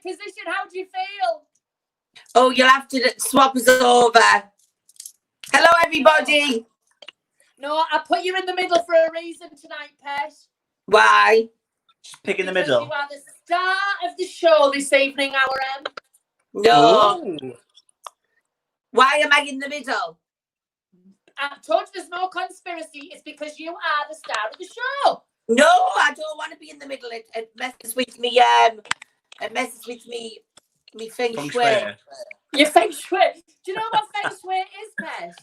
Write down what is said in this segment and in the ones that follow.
position. How do you feel? Oh, you'll have to swap us over. Hello, everybody. No, I put you in the middle for a reason tonight, Pet. Why? Just pick in the Because middle. you are the star of the show this evening, our M. No. Ooh. Why am I in the middle? I told you there's no conspiracy. It's because you are the star of the show. No, I don't want to be in the middle. It messes with me. It messes with me. Me feng shui. Your feng shui. Do you know what feng shui is, Pet?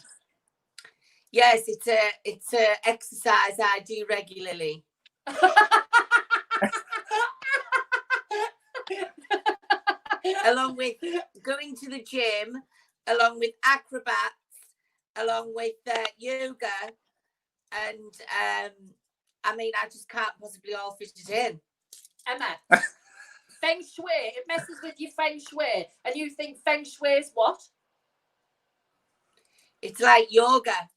Yes, it's a exercise I do regularly. Along with going to the gym, along with acrobats, along with yoga, and I mean, I just can't possibly all fit it in. Emma, feng shui, it messes with your feng shui, and you think feng shui is what? It's like yoga.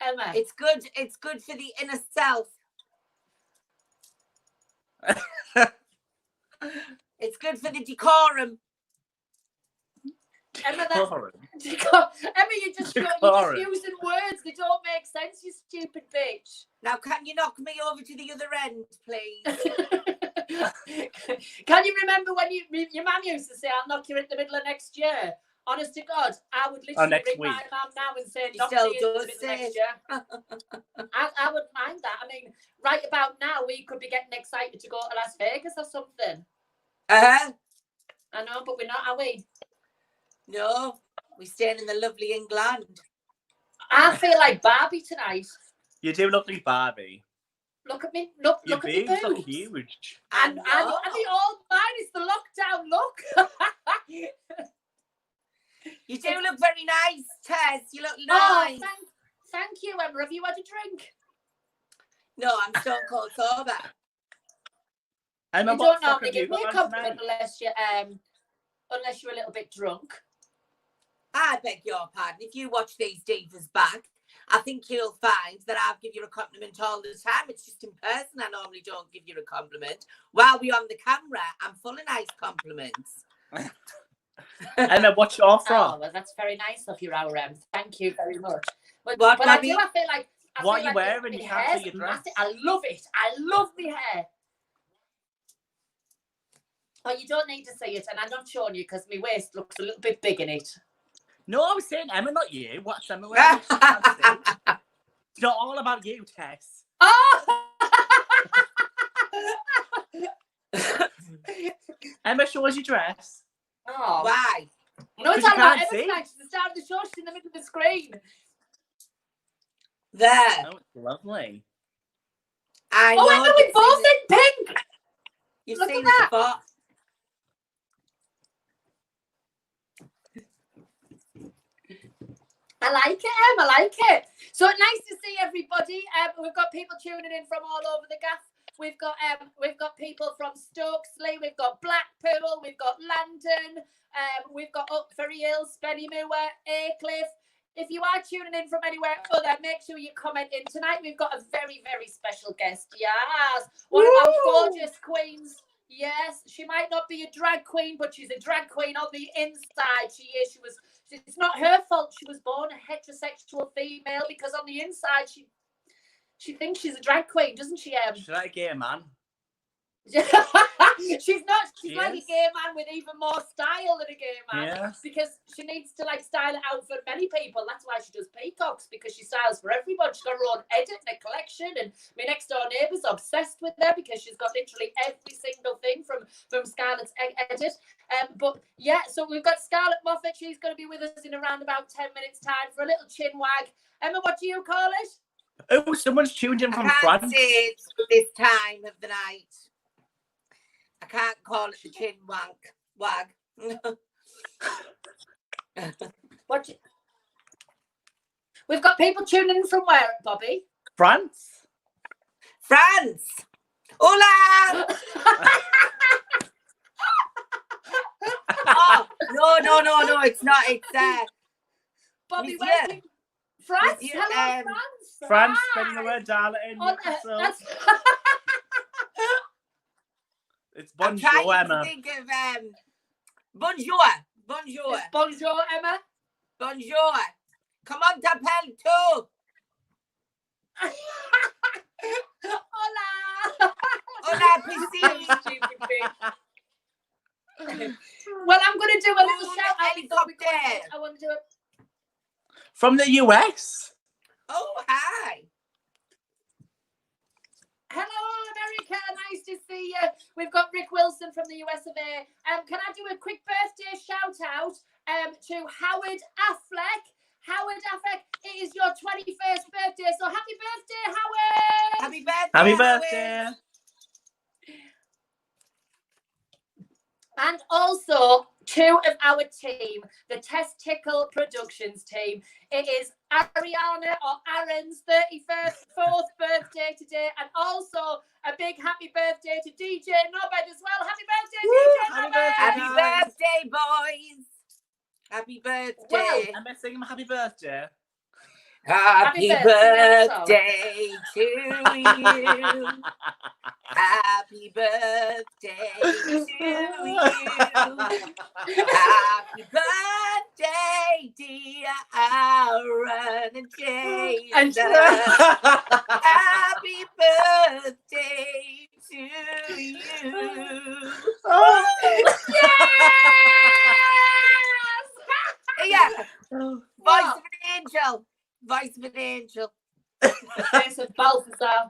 Emma, it's good for the inner self. It's good for the decorum. Emma, you're just using words. They don't make sense, you stupid bitch. Now, can you knock me over to the other end, please? Can you remember when your mum used to say, "I'll knock you in the middle of next year"? Honest to God, I would literally ring my mum now and say, "Knock me in the middle of next year." I wouldn't mind that. I mean, right about now, we could be getting excited to go to Las Vegas or something. I know, but we're not, are we? No, we're staying in the lovely England. I feel like Barbie tonight. You do look like Barbie. Look at me. Look at me boobs. Look huge. And the old mine is the lockdown look. You do look very nice, Tess. You look nice. Oh, thank you, Emma. Have you had a drink? No, I'm stone cold sober. Emma, you don't normally give me a compliment unless you're a little bit drunk. I beg your pardon. If you watch these divas back, I think you'll find that I'll give you a compliment all the time. It's just in person I normally don't give you a compliment. While we're on the camera, I'm full of nice compliments. Emma, what's your frock? Oh, well, that's very nice of you, our M. Thank you very much. But I feel like... What are you wearing? You can't see your dress. I love it. I love my hair. Oh, you don't need to see it, and I'm not showing you because my waist looks a little bit big in it. No, I was saying Emma, not you. What's Emma wearing? It's not all about you, Tess. Oh! Emma, show us your dress. Oh. Why? No, it's all about Emma tonight. She's the star of the show. She's in the middle of the screen. There. Oh, it's lovely. I know. Emma, we both in pink. You've Look seen at that. Before. I like it, Em. I like it. So nice to see everybody. We've got people tuning in from all over the gaff. We've got people from Stokesley. We've got Blackpool. We've got London. We've got Ferry Hills, Spennymoor, Aycliffe. If you are tuning in from anywhere other, make sure you comment in. Tonight we've got a very, very special guest. Yes, one of our gorgeous queens. Yes, she might not be a drag queen, but she's a drag queen on the inside. She is. It's not her fault she was born a heterosexual female, because on the inside she thinks she's a drag queen, doesn't she? She's like a gay man. She's not. She's like a gay man with even more style than a gay man. Yeah. Because she needs to style it out for many people. That's why she does peacocks, because she styles for everybody. She's got her own edit and a collection, and my next door neighbour's obsessed with her because she's got literally every single thing from Scarlett's edit. But yeah, so we've got Scarlett Moffatt. She's going to be with us in around about 10 minutes time for a little chin wag. Emma, what do you call it? Oh, someone's tuned in from France. I can't France. say it this time of the night. I can't call it the chin wag. We've got people tuning in from where, Bobby? France. Hola! Oh, no, it's not. It's Bobby, France. You, Hello, France. France, Hi. spelling the word darling. Oh, Newcastle. that's... It's I'm bonjour, trying Emma. to think of bonjour. It's bonjour, Emma. Bonjour. Comment t'appelles tu? Hola. Hola, piscine. Well, I'm going to do a little Ooh, shout out before we go. helicopter. I want to do it. From the US. Oh, hi. Hello, America. Nice to see you. We've got Rick Wilson from the US of A. Can I do a quick birthday shout out to Howard Affleck? Howard Affleck, it is your 21st birthday, so happy birthday, Howard! Happy birthday. Happy Howard. birthday. And also, two of our team, the Tess Tickle Productions team. It is Ariana or Aaron's 4th birthday today, and also a big happy birthday to DJ Nobed as well. Happy birthday, DJ Happy Nobed! birthday, Happy guys. birthday, boys. Happy birthday. Well, Am I singing happy birthday? Happy birthday to you. Happy birthday to you. Happy birthday, dear Aaron and Jason. Happy birthday to you. Yes! Yeah. Voice of an angel. Voice of an angel. Face of Balthazar.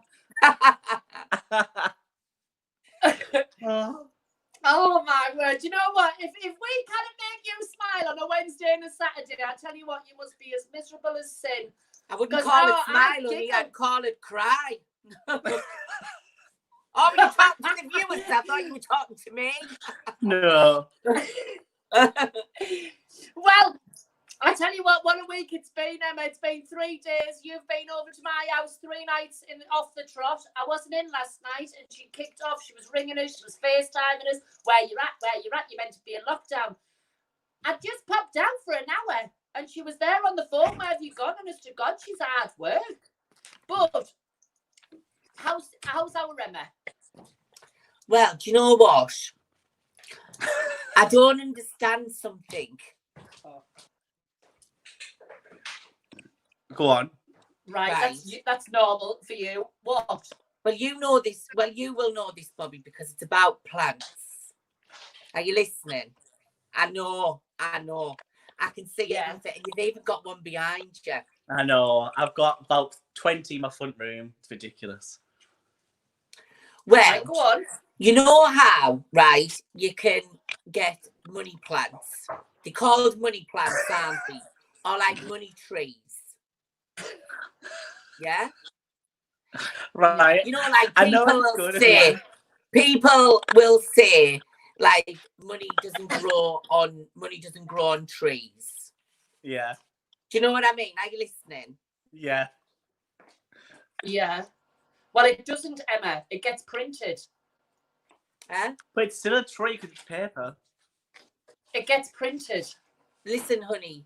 Oh my word! You know what? If we can't make you smile on a Wednesday and a Saturday, I tell you what, you must be as miserable as sin. I wouldn't 'Cause, call it oh, smile, I only giggle. I'd call it cry. Oh, you talking to the viewers? I thought you were talking to me. No. Well, I tell you what a week it's been, Emma. It's been 3 days. You've been over to my house 3 nights off the trot. I wasn't in last night, and she kicked off. She was ringing us. She was FaceTiming us. Where you at? Where you at? You're meant to be in lockdown. I just popped down for an hour, and she was there on the phone. Where have you gone? Honest to God, she's hard work. But how's our Emma? Well, do you know what? I don't understand something. Go on. Right. That's normal for you. What? Well, you know this. Well, you will know this, Bobby, because it's about plants. Are you listening? I know. I can see everything. And you've even got one behind you. I know. I've got about 20 in my front room. It's ridiculous. Well, right, go on. You know how, right, you can get money plants. They're called money plants, aren't they? Or like money trees. Yeah? Right. You know, like people will say, like, money doesn't grow on trees. Yeah. Do you know what I mean? Are you listening? Yeah. Yeah. Well, it doesn't, Emma. It gets printed. Huh? But it's still a tree because it's paper. It gets printed. Listen, honey.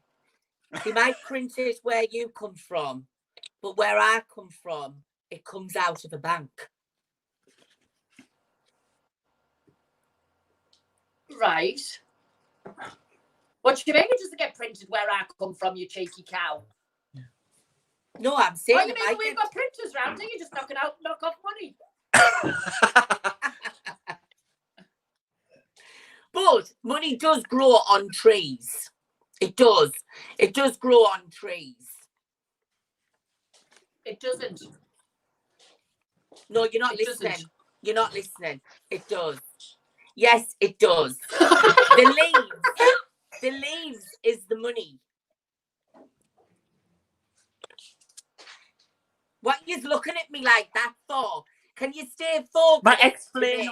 They might print it where you come from, but where I come from, it comes out of a bank. Right. What do you mean it doesn't get printed where I come from, you cheeky cow? No, I'm saying. What do you mean we've got printers round here? You're just knock off money. But money does grow on trees. It does. It does grow on trees. It doesn't. No, you're not It listening. doesn't. You're not listening. It does. Yes, it does. The leaves is the money. What are you looking at me like that for? Can you stay focused? But explain.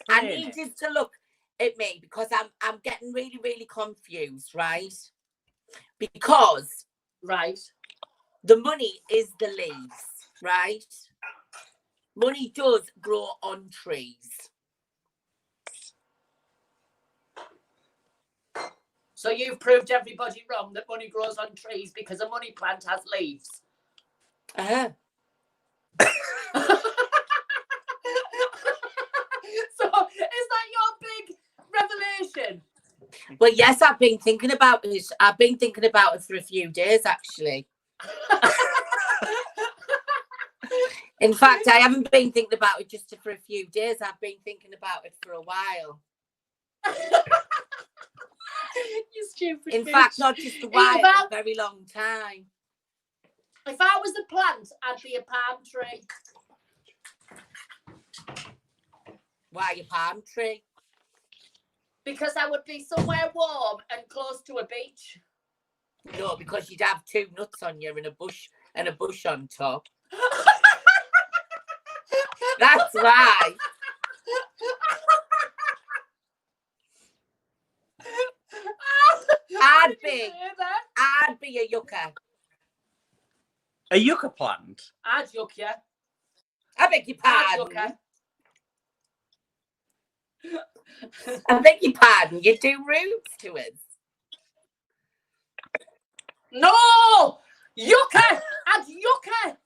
I need you to look at me because I'm getting really, really confused, right? Because the money is the leaves, right? Money does grow on trees. So you've proved everybody wrong that money grows on trees because a money plant has leaves. Uh-huh. So is that your big revelation? Well, yes, I've been thinking about it. I've been thinking about it for a few days, actually. In fact, I haven't been thinking about it just for a few days. I've been thinking about it for a while. You stupid In bitch. fact, not just a while, a very long time. If I was a plant, I'd be a palm tree. Why a palm tree? Because I would be somewhere warm and close to a beach. No, because you'd have 2 nuts on you and a bush on top. That's why. I'd be a yucca. A yucca plant? I'd yuck you. I beg your I'd yuck pardon. you. I beg your pardon. You do roots to us. No! Yucca! I'd yucca!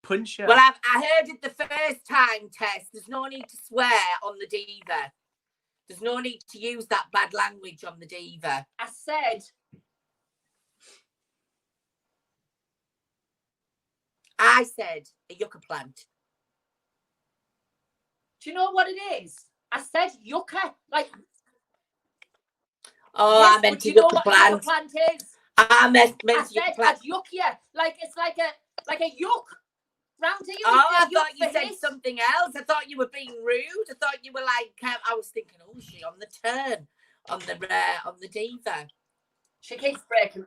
Punch you. Well, I heard it the first time, Tess. There's no need to swear on the diva. There's no need to use that bad language on the diva. I said... I said a yucca plant. Do you know what it is? I said yucca. Like... Oh, yes, I meant a a yucca yucca plant. plant is. I meant I yucca said plant. I'd yuck you. Like it's like a yuck. Round here. Oh, I thought you said something else. I thought you were being rude. I thought you were like, I was thinking, oh, is she on the turn on the diva? She keeps breaking.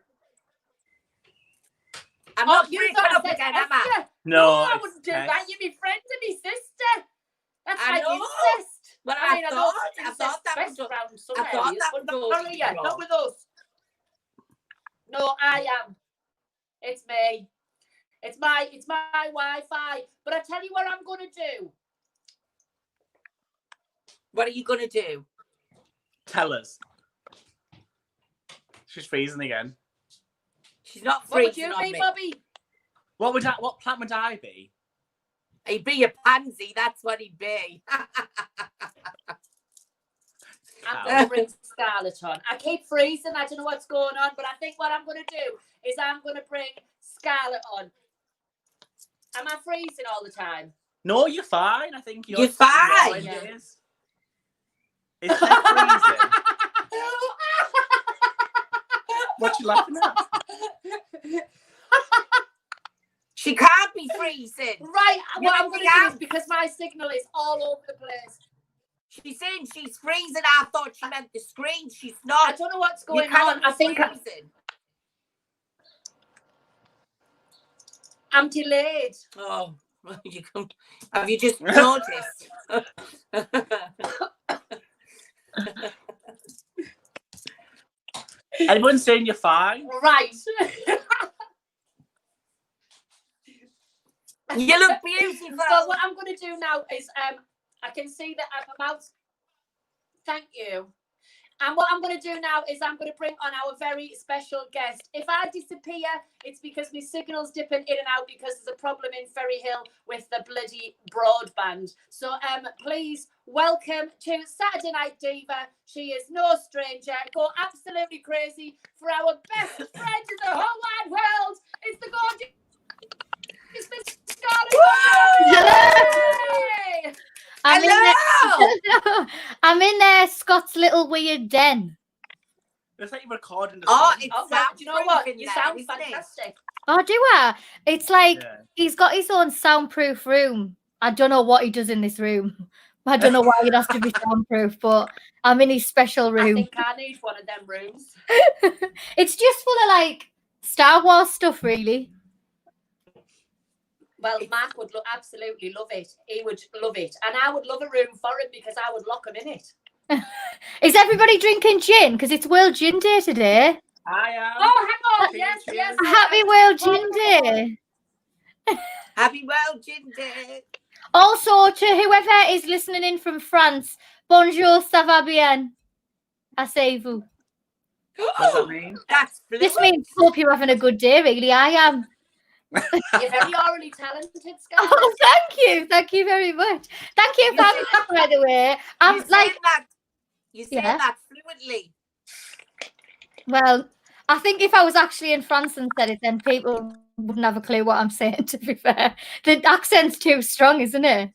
I'm not breaking up again, am I? No, I wouldn't do that. You're my friend and my sister. That's I like know. incest. Well, I mean, I thought that was round some I thought areas, that but was not here, not with us. No, I am. It's me. It's my Wi-Fi. But I tell you what I'm gonna do. What are you gonna do? Tell us. She's freezing again. She's not What would freezing you on be, me. Bobby? What plant would I be? He'd be a pansy. That's what he'd be. I'm going to bring Scarlett on. I keep freezing. I don't know what's going on, but I think what I'm going to do is I'm going to bring Scarlett on. Am I freezing all the time? No, you're fine. I think you're fine. Yeah. Is that freezing? What you laughing at? She can't be freezing. Right. What I'm going to do is because my signal is all over the place. She's saying she's freezing. I thought she meant the screen. She's not. I don't know what's going on. I think I'm delayed. Oh, you come. Have you just noticed? Everyone's saying you're fine. Right. You look beautiful. So what I'm going to do now is I can see that I'm out. Thank you. And what I'm going to do now is I'm going to bring on our very special guest. If I disappear, it's because my signal's dipping in and out because there's a problem in Ferry Hill with the bloody broadband. So please welcome to Saturday Night Diva. She is no stranger. Go absolutely crazy for our best friend in the whole wide world. It's the gorgeous Miss Scarlett. Hello. I'm in Scott's little weird den. It's like you're recording the Oh, song. it Oh, sounds you know what? freaking You loud, sound isn't it? fantastic. Oh, do I? It's like Yeah. he's got his own soundproof room. I don't know what he does in this room. I don't know why it has to be soundproof, but I'm in his special I room. think I need one of them rooms. It's just full of like Star Wars stuff, really. Well, Mark would absolutely love it. He would love it. And I would love a room for him because I would lock him in it. Is everybody drinking gin? Because it's World Gin Day today. I am. Oh, hang on. Cheers, Yes, cheers. yes. Happy World Gin Day. Happy World Gin Day. Also, to whoever is listening in from France, bonjour, ça va bien? Asseyez-vous. What does that mean? That's This fluent. means hope you're having a good day, really. I am. You're very orally talented, Scarlett. Oh, thank you very much. Thank you, family, by the way. I'm You say Yeah. that fluently. well, I think if I was actually in France and said it, then people wouldn't have a clue what I'm saying, to be fair. The accent's too strong, isn't it?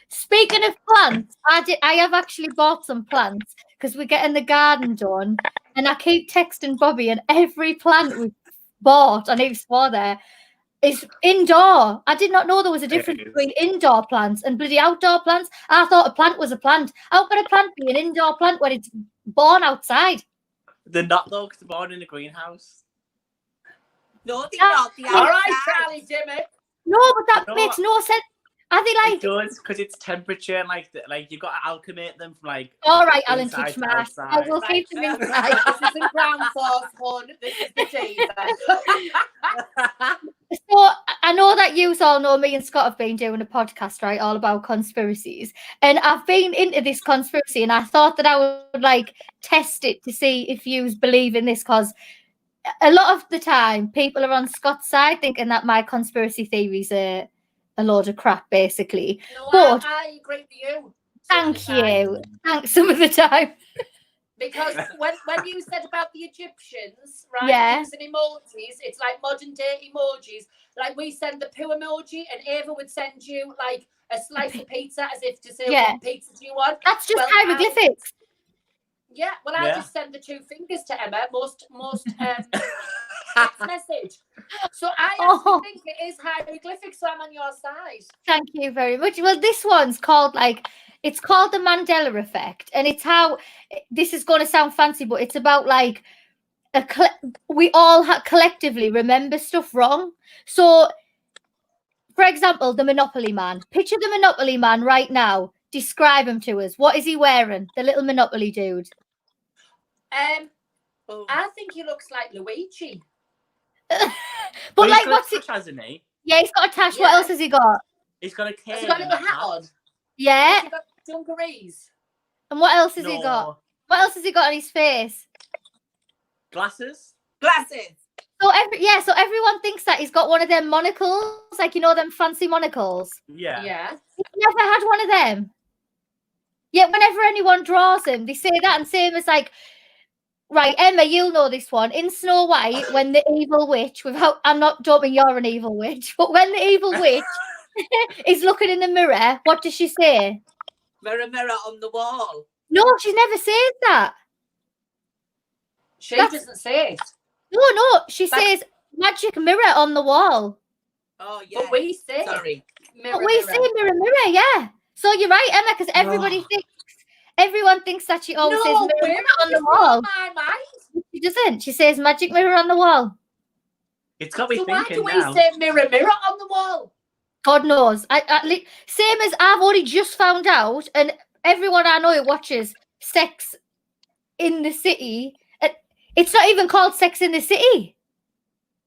Speaking of plants, I have actually bought some plants because we're getting the garden done, and I keep texting Bobby, and every plant we've bought, I know you swore there, is indoor. I did not know there was a difference between indoor plants and bloody outdoor plants. I thought a plant was a plant. How can a plant be an indoor plant when it's born outside? They're not though, 'cause they're born in a greenhouse. No, they're not. They All right, outside. Charlie Dimmock. No, but that No. makes no sense. Are they It like? does, because it's temperature and like you've got to alchemate them from like. All right, Alan, inside teach to me. I outside. will keep them inside. This isn't ground force, hon. This is the diva. So I know that you all know me and Scott have been doing a podcast, right, all about conspiracies, and I've been into this conspiracy, and I thought that I would like test it to see if you believe in this, because a lot of the time people are on Scott's side thinking that my conspiracy theories are a load of crap, basically. No, But I agree with you. some of thank the time. you. Thanks some of the time. Because when you said about the Egyptians, right, Yeah. using emojis, it's like modern day emojis. Like we send the poo emoji, and Ava would send you like a slice of pizza as if to say, Yeah. what pizza do you want? That's just Well, hieroglyphics. Yeah, well, I'll just send the 2 fingers to Emma, most text message. So I actually think it is hieroglyphics, so I'm on your side. Thank you very much. Well, this one's called it's called the Mandela effect, and it's how this is going to sound fancy, but it's about like we all collectively remember stuff wrong. So, for example, the Monopoly Man. Picture the Monopoly Man right now. Describe him to us. What is he wearing? The little Monopoly dude. I think he looks like Luigi. But like, what's it? Hasn't he? Yeah, he's got a tash. Yeah. What else has he got? He's got a cane. Has he got a little hat on? Yeah. Has he got dungarees? And what else has he got? What else has he got on his face? Glasses. So everyone thinks that he's got one of them monocles, like them fancy monocles. Yeah. Yeah. He's never had one of them. Yet whenever anyone draws him, they say that, and same as like, right, Emma, you'll know this one. In Snow White, when the evil witch, don't mean you're an evil witch, but when the evil witch is looking in the mirror, what does she say? Mirror, mirror on the wall. No, she never says that. She doesn't say it. No, she says magic mirror on the wall. Oh, yeah. But we say Sorry. Mirror, We say mirror, mirror, yeah. So you're right, Emma, because everyone thinks that she always says mirror, mirror on the wall. My mind. She doesn't. She says magic mirror on the wall. It's got me So thinking why do now. we say mirror, mirror on the wall? God knows. Same as I've only just found out, and everyone I know who watches Sex in the City, it's not even called Sex in the City.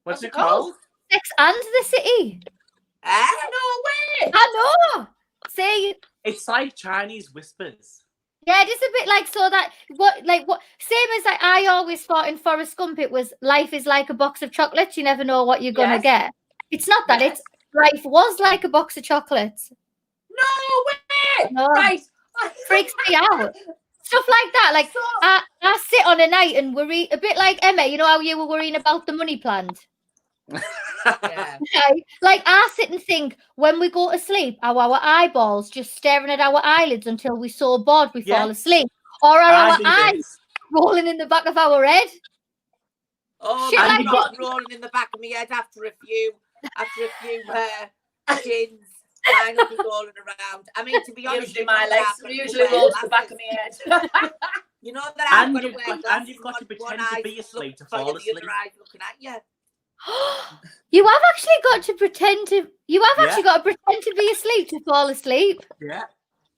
What's it called? Sex and the City. No way. I know. See, it's like Chinese whispers. Yeah, just a bit like same as like I always thought in Forrest Gump, it was life is like a box of chocolates. You never know what you're gonna get. It's not that. It's life was like a box of chocolates. No way. No. Right. Freaks me out. Stuff like that. Like I sit on a night and worry a bit like Emma. You know how you were worrying about the money plant. Yeah. Okay. Like I sit and think when we go to sleep, are our eyeballs just staring at our eyelids until we're so bored we fall asleep, or are our eyes rolling in the back of our head? Oh, shit like not rolling in the back of my head after a few gins. Mine will be rolling around. I mean, to be honest, usually my legs usually roll to the back of my head. You know that I've got to wear glasses, and you've got to pretend to be asleep to fall asleep. The other eye's looking at you. You have actually got to pretend to. You have actually got to pretend to be asleep to fall asleep. Yeah.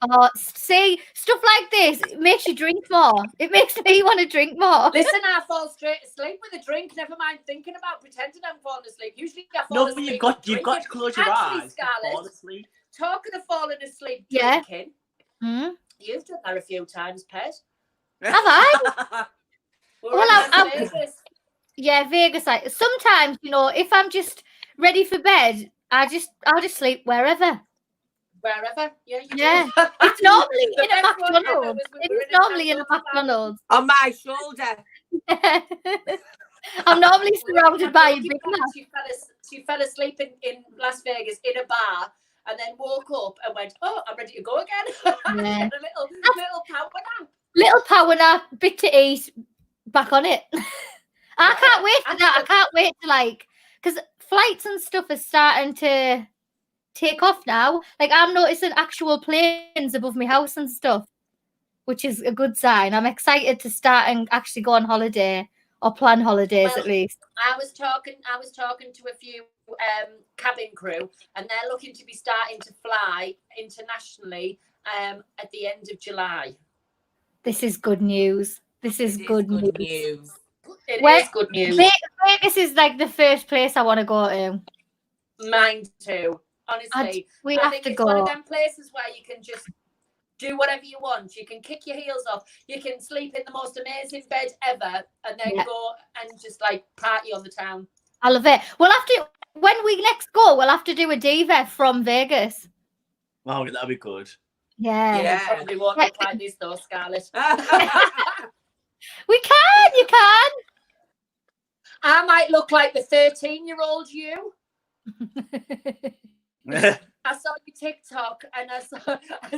Oh, see, stuff like this it makes you drink more. It makes me want to drink more. Listen, I fall straight asleep with a drink. Never mind thinking about pretending I'm falling asleep. Usually, I fall asleep. No, but you've got to close your eyes to fall asleep. Talking of falling asleep, drinking. Hmm? You've done that a few times, Pet. Have I? We're Well, in Las I- Vegas. Yeah, Vegas. Like sometimes, if I'm just ready for bed, I'll just sleep wherever. Wherever. Yeah, you Yeah. do. It's normally The in a best one ever McDonald's. was when It we were is in a normally in a McDonald's. McDonald's. On my shoulder. I'm normally We were surrounded at by a Milky Big Bar, Mac. She fell asleep in Las Vegas in a bar and then woke up and went, "Oh, I'm ready to go again." Yeah. Had a little power nap. Little power nap, bit to eat, back on it. I Yeah, can't wait for that. I absolutely. can't wait to because flights and stuff are starting to take off now. Like I'm noticing actual planes above my house and stuff, which is a good sign. I'm excited to start and actually go on holiday or plan holidays Well, at least. I was talking to a few cabin crew, and they're looking to be starting to fly internationally at the end of July. This is good news. This is good news. It Where- is good news. Vegas is like the first place I want to go to. Mine too. Honestly, We I have think to it's one of go. them places where you can just do whatever you want. You can kick your heels off. You can sleep in the most amazing bed ever, and then go and just party on the town. I love it. We'll have to when we next go. We'll have to do a diva from Vegas. Oh, that'd be good. Yeah. Probably won't look like this though, Scarlett. We can. You can. I might look like the 13-year-old you. I saw your TikTok and I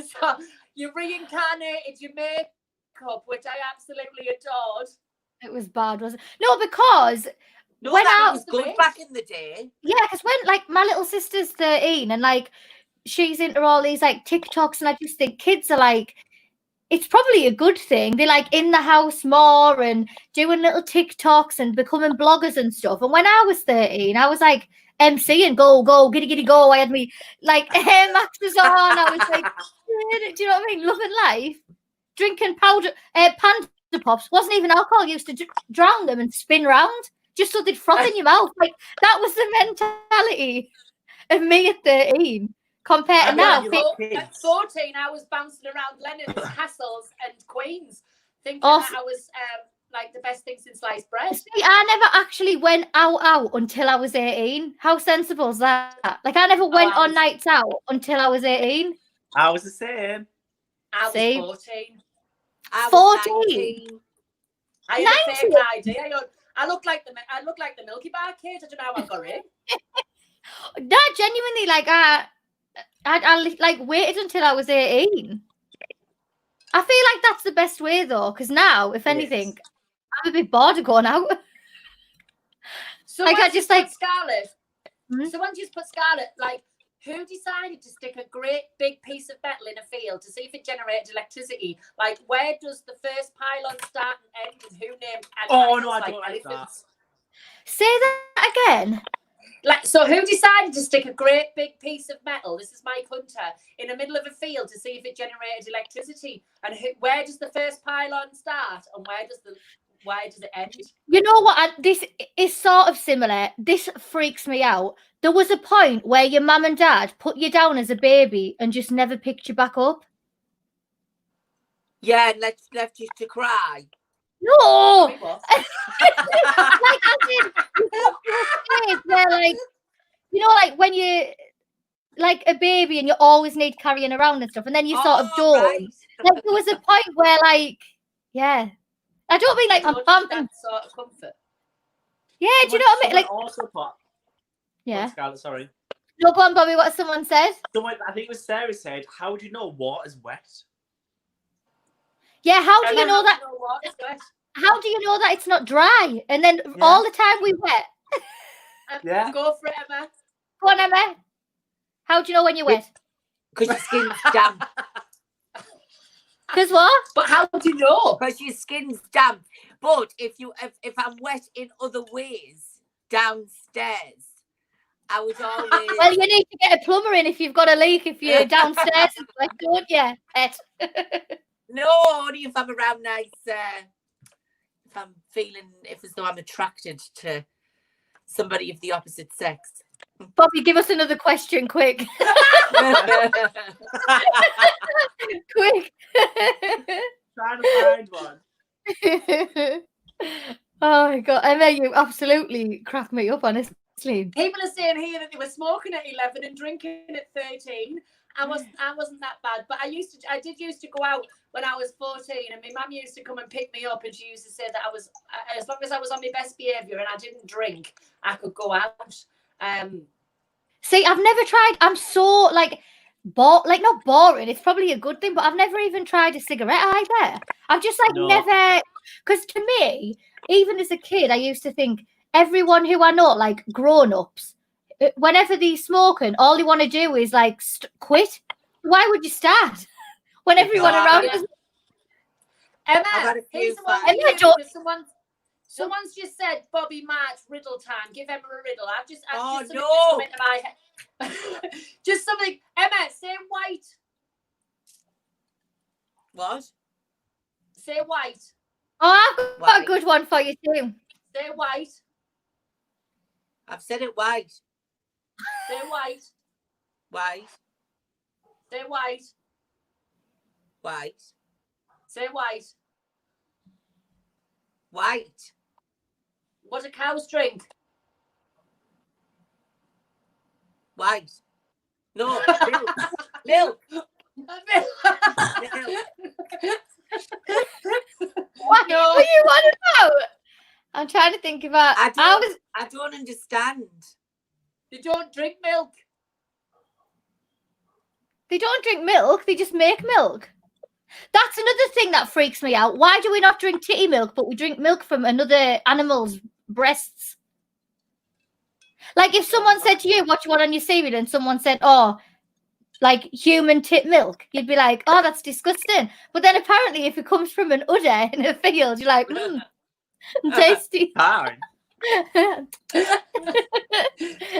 saw you reincarnated your makeup, which I absolutely adored. It was bad, wasn't it? No, because No, when that I was good back in the day. yeah, because when my little sister's 13 and she's into all these TikToks, and I just think kids are it's probably a good thing. They're in the house more and doing little TikToks and becoming bloggers and stuff. And when I was 13, I was MCing, go, giddy, giddy, go. I had me hair maxes on. I was do you know what I mean? Loving life. Drinking panda pops. Wasn't even alcohol. Used to drown them and spin round just so they'd froth in your mouth. That was the mentality of me at 13. Compared to now, at 14, I was bouncing around Lennon's, Castles, and Queens, thinking that I was the best thing since sliced bread. See, I never actually went out until I was 18. How sensible is that? I never went on nights out until I was 18. I was the same. I was 14. I was 19. I had a fake ID. I look like the Milky Bar kid. I don't know how I got in. No, genuinely, I waited until I was 18. I feel that's the best way though, because now, if anything, I'm a bit bored of going out. So I just Scarlett. So once you put Scarlett, who decided to stick a great big piece of metal in a field to see if it generated electricity? Where does the first pylon start and end, and who named animals? Oh no, I don't like that. Say that again. So who decided to stick a great big piece of metal, this is Mike Hunter, in the middle of a field to see if it generated electricity? And where does the first pylon start and where does it end? You know what? This is sort of similar. This freaks me out. There was a point where your mum and dad put you down as a baby and just never picked you back up. Yeah, and left you to cry. No! Wait, what? Where when you a baby and you always need carrying around and stuff, and then you sort of don't. Right. There was a point where yeah. I don't mean my mum and that sort of comfort. yeah, do you know what I mean? Also put. Yeah. Scarlett, sorry. No, go on, Bobby. What someone said? Someone, I think it was Sarah said, "How do you know water's wet?" Yeah. How do you know that? It's wet. How do you know that it's not dry? And then all the time we wet. Yeah. Go for it, Emma. Go on, Emma. How do you know when you're wet? Because your skin's damp. Because what? But how do you know? Because your skin's damp. But if I'm wet in other ways downstairs, I would always. Well, you need to get a plumber in if you've got a leak. If you're downstairs, don't you, pet? No, only if I'm around nice. If I'm feeling, as though I'm attracted to somebody of the opposite sex. Bobby, give us another question, quick. Quick. Trying to find one. Oh my god, Emma, you absolutely crack me up, honestly. People are saying here that they were smoking at 11 and drinking at 13. I wasn't that bad, but I did used to go out when I was 14, and my mum used to come and pick me up, and she used to say that I was, as long as I was on my best behaviour and I didn't drink, I could go out. See, I've never tried. I'm so like not boring. It's probably a good thing, but I've never even tried a cigarette either. I've just like No. never, because to me, even as a kid, I used to think everyone who I know, like grown-ups, whenever they're smoking, all they want to do is like quit. Why would you start when everyone around us? Emma, here's the one. Someone's just said Bobby March riddle time. Give Emma a riddle. I've just something that's come into my head. Just something. Emma, say white. What? Say white. Oh, I've got a good one for you too. Say white. I've said it white. Say white. White. Say white. White. Say white. White. What do cows drink? White. No, milk. Milk. What do you want to know? I'm trying to think about. I don't understand. They don't drink milk. They don't drink milk. They just make milk. That's another thing that freaks me out. Why do we not drink titty milk, but we drink milk from another animal's breasts? Like if someone said to you, what you want on your cereal, and someone said, oh, like human tit milk, you'd be like, oh, that's disgusting. But then apparently if it comes from an udder in a field, you're like, tasty. Fine.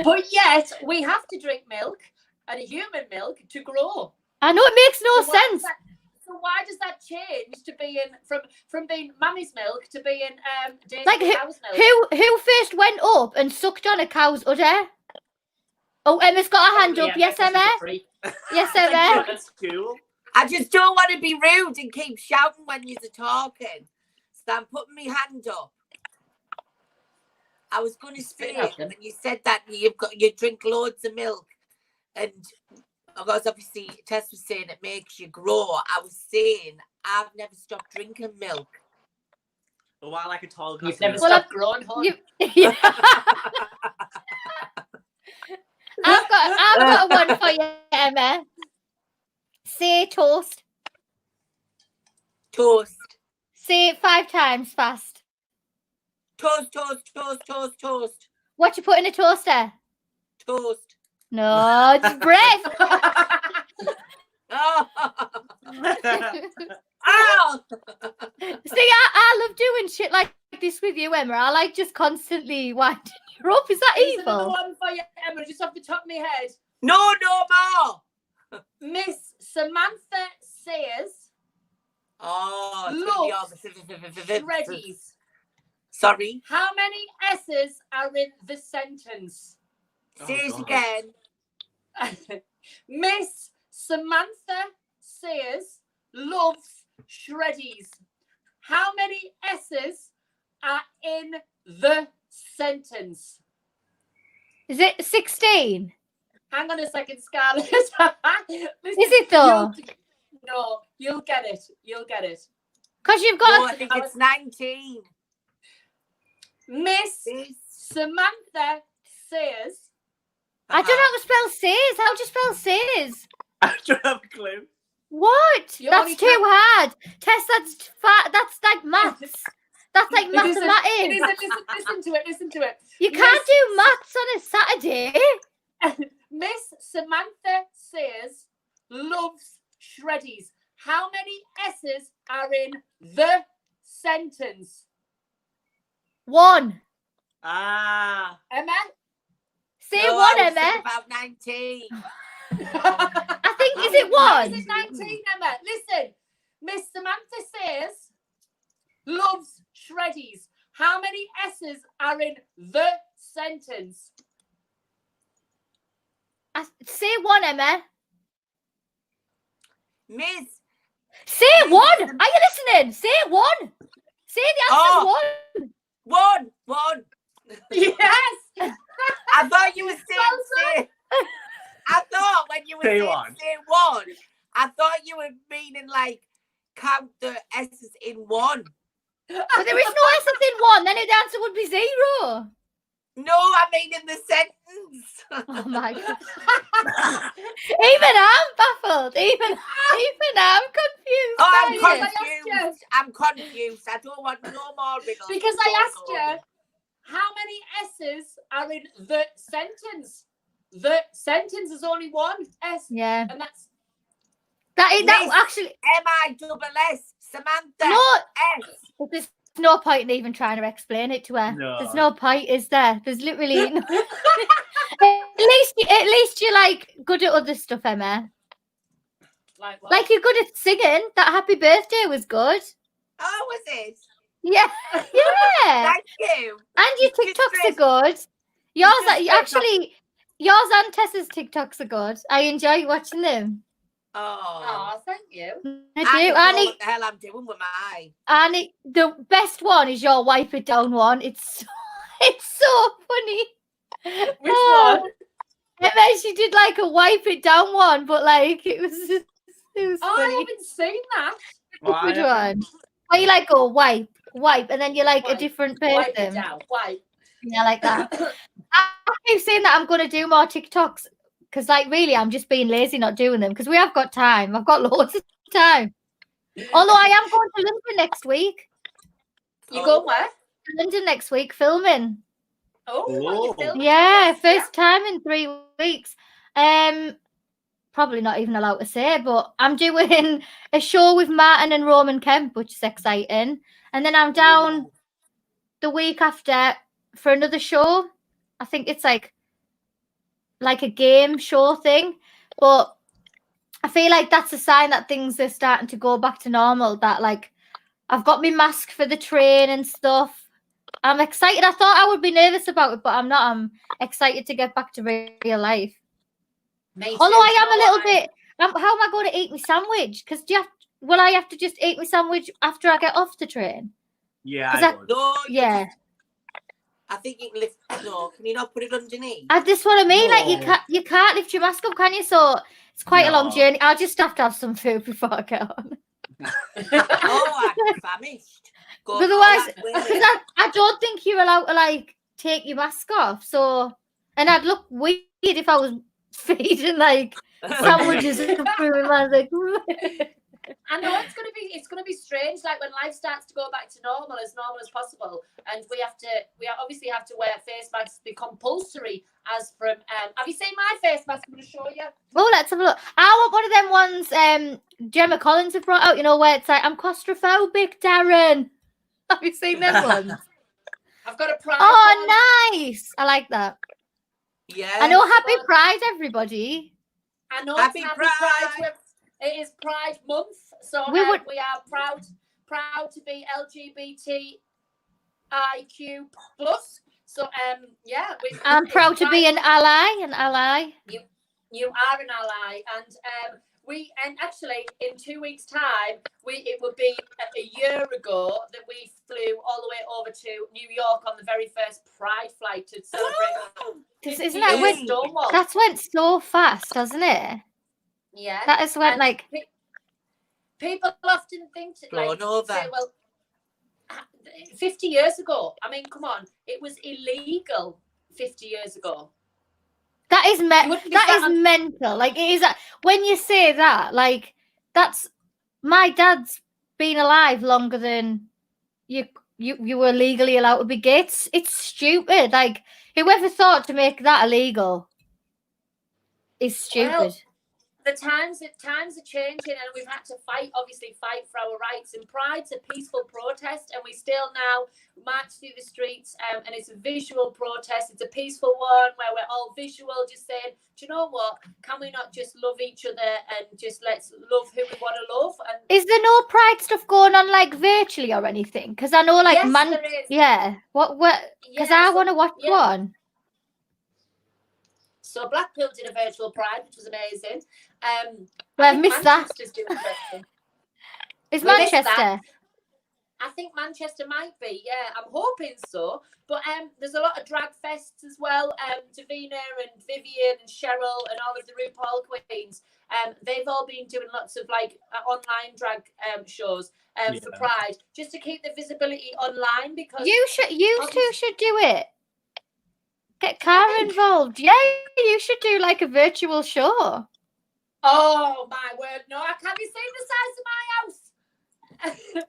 But yet we have to drink milk and human milk to grow. I know, it makes no sense. So why does that change to being from being mummy's milk to being like cow's milk? Who first went up and sucked on a cow's udder? Oh, Emma's got her hand up. Yes, Emma. Yes, Emma. At school. I just don't want to be rude and keep shouting when you're talking. So I'm putting my hand up. I was going to say when you said that you drink loads of milk, and because obviously Tess was saying it makes you grow. I was saying I've never stopped drinking milk. Well, I like a tall glass. You've never stopped growing, hon. I've got one for you, Emma. Say toast. Toast. Say it 5 times fast. Toast, toast, toast, toast, toast. What you put in a toaster? Toast. No, it's bread. Oh. See, I love doing shit like this with you, Emma. I like just constantly winding you up. Is that Here's evil? another one for you, Emma, just off the top of my head. No more. Miss Samantha Sayers. Oh, Shreddies. Sorry. How many S's are in the sentence? Say it again. Miss Samantha Sayers loves shreddies. How many S's are in the sentence? Is it 16? Hang on a second, Scarlett. Is it though? No, you'll get it. You'll get it. Because you've got. No, I think it's 19. Miss Samantha Sayers. I don't know how to spell says. How do you spell says? I don't have a clue. What? That's too hard. Tess, that's like maths. That's like mathematics. Listen to it. You can't do maths on a Saturday. Miss Samantha Sayers loves shreddies. How many S's are in the sentence? 1. Emma? Say no, 1, Emma. About 19. I think, is it 1? Is it 19, Emma? Listen, Miss Samantha Sayers loves shreddies. How many S's are in the sentence? Say 1, Emma. Miss. Say 1. Are you listening? Say 1. Say the answer's one. One. Yes. I thought you were saying I thought when you were Say saying one. say one, I thought you were meaning like count the S's in one. But there is no S's in one. Then the answer would be 0. No, I mean in the sentence. Oh my god. Even I'm baffled. Even I'm confused. Oh, I'm Because I asked confused. I'm confused. I don't want no more riddles. Because I asked you, how many S's are in the sentence? The sentence is only one S. Yeah. And that's That actually. M-I-double-S. Samantha. No. S. There's no point in even trying to explain it to her. No. There's no point, is there? There's literally no. At least you're like good at other stuff, Emma. like what? Like you're good at singing. That happy birthday was good. Oh, was it? Yeah. Yeah. Thank you. And your Just TikToks are straight- good. Yours just are straight actually yours and Tessa's TikToks are good. I enjoy watching them. Oh. Oh, thank you. I I do. don't know And what the hell I'm doing with my the best one is your wipe it down one. It's so funny. Which Oh. one? And then she did like a wipe it down one, but like it was Oh, I funny. haven't seen that. Good one. Where you like go wipe, and then you're like a Wipe. different Wipe it person. down. Wipe. Yeah, like that. I keep saying that I'm gonna do more TikToks because, like, really, I'm just being lazy not doing them because we have got time. I've got loads of time. Although I am going to London next week. You go where? London next week filming. Oh, what are you filming? Yeah, first time in 3 weeks. Probably not even allowed to say, but I'm doing a show with Martin and Roman Kemp, which is exciting. And then I'm down the week after for another show. I think it's like a game show thing. But I feel like that's a sign that things are starting to go back to normal. That like I've got my mask for the train and stuff. I'm excited. I thought I would be nervous about it, but I'm not. I'm excited to get back to real life. Although I am a little bit. How am I going to eat my sandwich? Because will I have to just eat my sandwich after I get off the train? Yeah, 'Cause I would. No, Yeah. I think you can lift. No, can you not put it underneath? That's what I mean. Like No. you can't lift your mask up, can you? So it's quite a long No. journey. I'll just have to have some food before I get on. Oh, I'm famished. Go Otherwise, all that way. because I don't think you're allowed to like take your mask off. So, and I'd look weird if I was feeding like sandwiches through my mouth. Like, I know it's gonna be strange. Like when life starts to go back to normal as possible, and we obviously have to wear face masks. Be compulsory as from. Have you seen my face mask? I'm gonna show you. oh, let's have a look. I want one of them ones. Gemma Collins have brought out. You know where it's like I'm claustrophobic, Darren. Have you seen them ones? I've got a pride. Oh, nice. I like that. Yeah. I know. Happy Pride, everybody. I know Happy it's Pride. It is Pride Month, so We we are proud to be LGBTIQ plus. So yeah, I'm proud to be an ally. You are an ally, and actually in 2 weeks' time, it would be a year ago that we flew all the way over to New York on the very first Pride flight to celebrate. Isn't that when Stonewall? that went so fast, doesn't it? Yeah, That is when And like people often think Blown over. say, well, 50 years ago. I mean, come on, it was illegal 50 years ago. that is wouldn't be that sat is on- mental. Like it is when you say that, like that's my dad's been alive longer than you were legally allowed to be gay. It's stupid. Like whoever thought to make that illegal is stupid. Well, the times are changing, and we've had to fight for our rights. And Pride's a peaceful protest, and we still now march through the streets, and it's a visual protest. It's a peaceful one where we're all visual, just saying, do you know what? Can we not just love each other and just let's love who we want to love? And Is there no Pride stuff going on like virtually or anything? Because I know like yes, there is. yeah. What? Because Yeah, I so- want to watch yeah. one. So Blackpool did a virtual Pride, which was amazing. Well, I've I think missed that. Manchester's doing something. Is We missed that. Manchester? I think Manchester might be, yeah. I'm hoping so. But there's a lot of drag fests as well. Davina and Vivian and Cheryl and all of the RuPaul queens. They've all been doing lots of like online drag shows for Pride, just to keep the visibility online. Because you two should do it. Get Cara involved. Yeah, you should do like a virtual show. Oh my word, no! I can't be seeing the size of my house.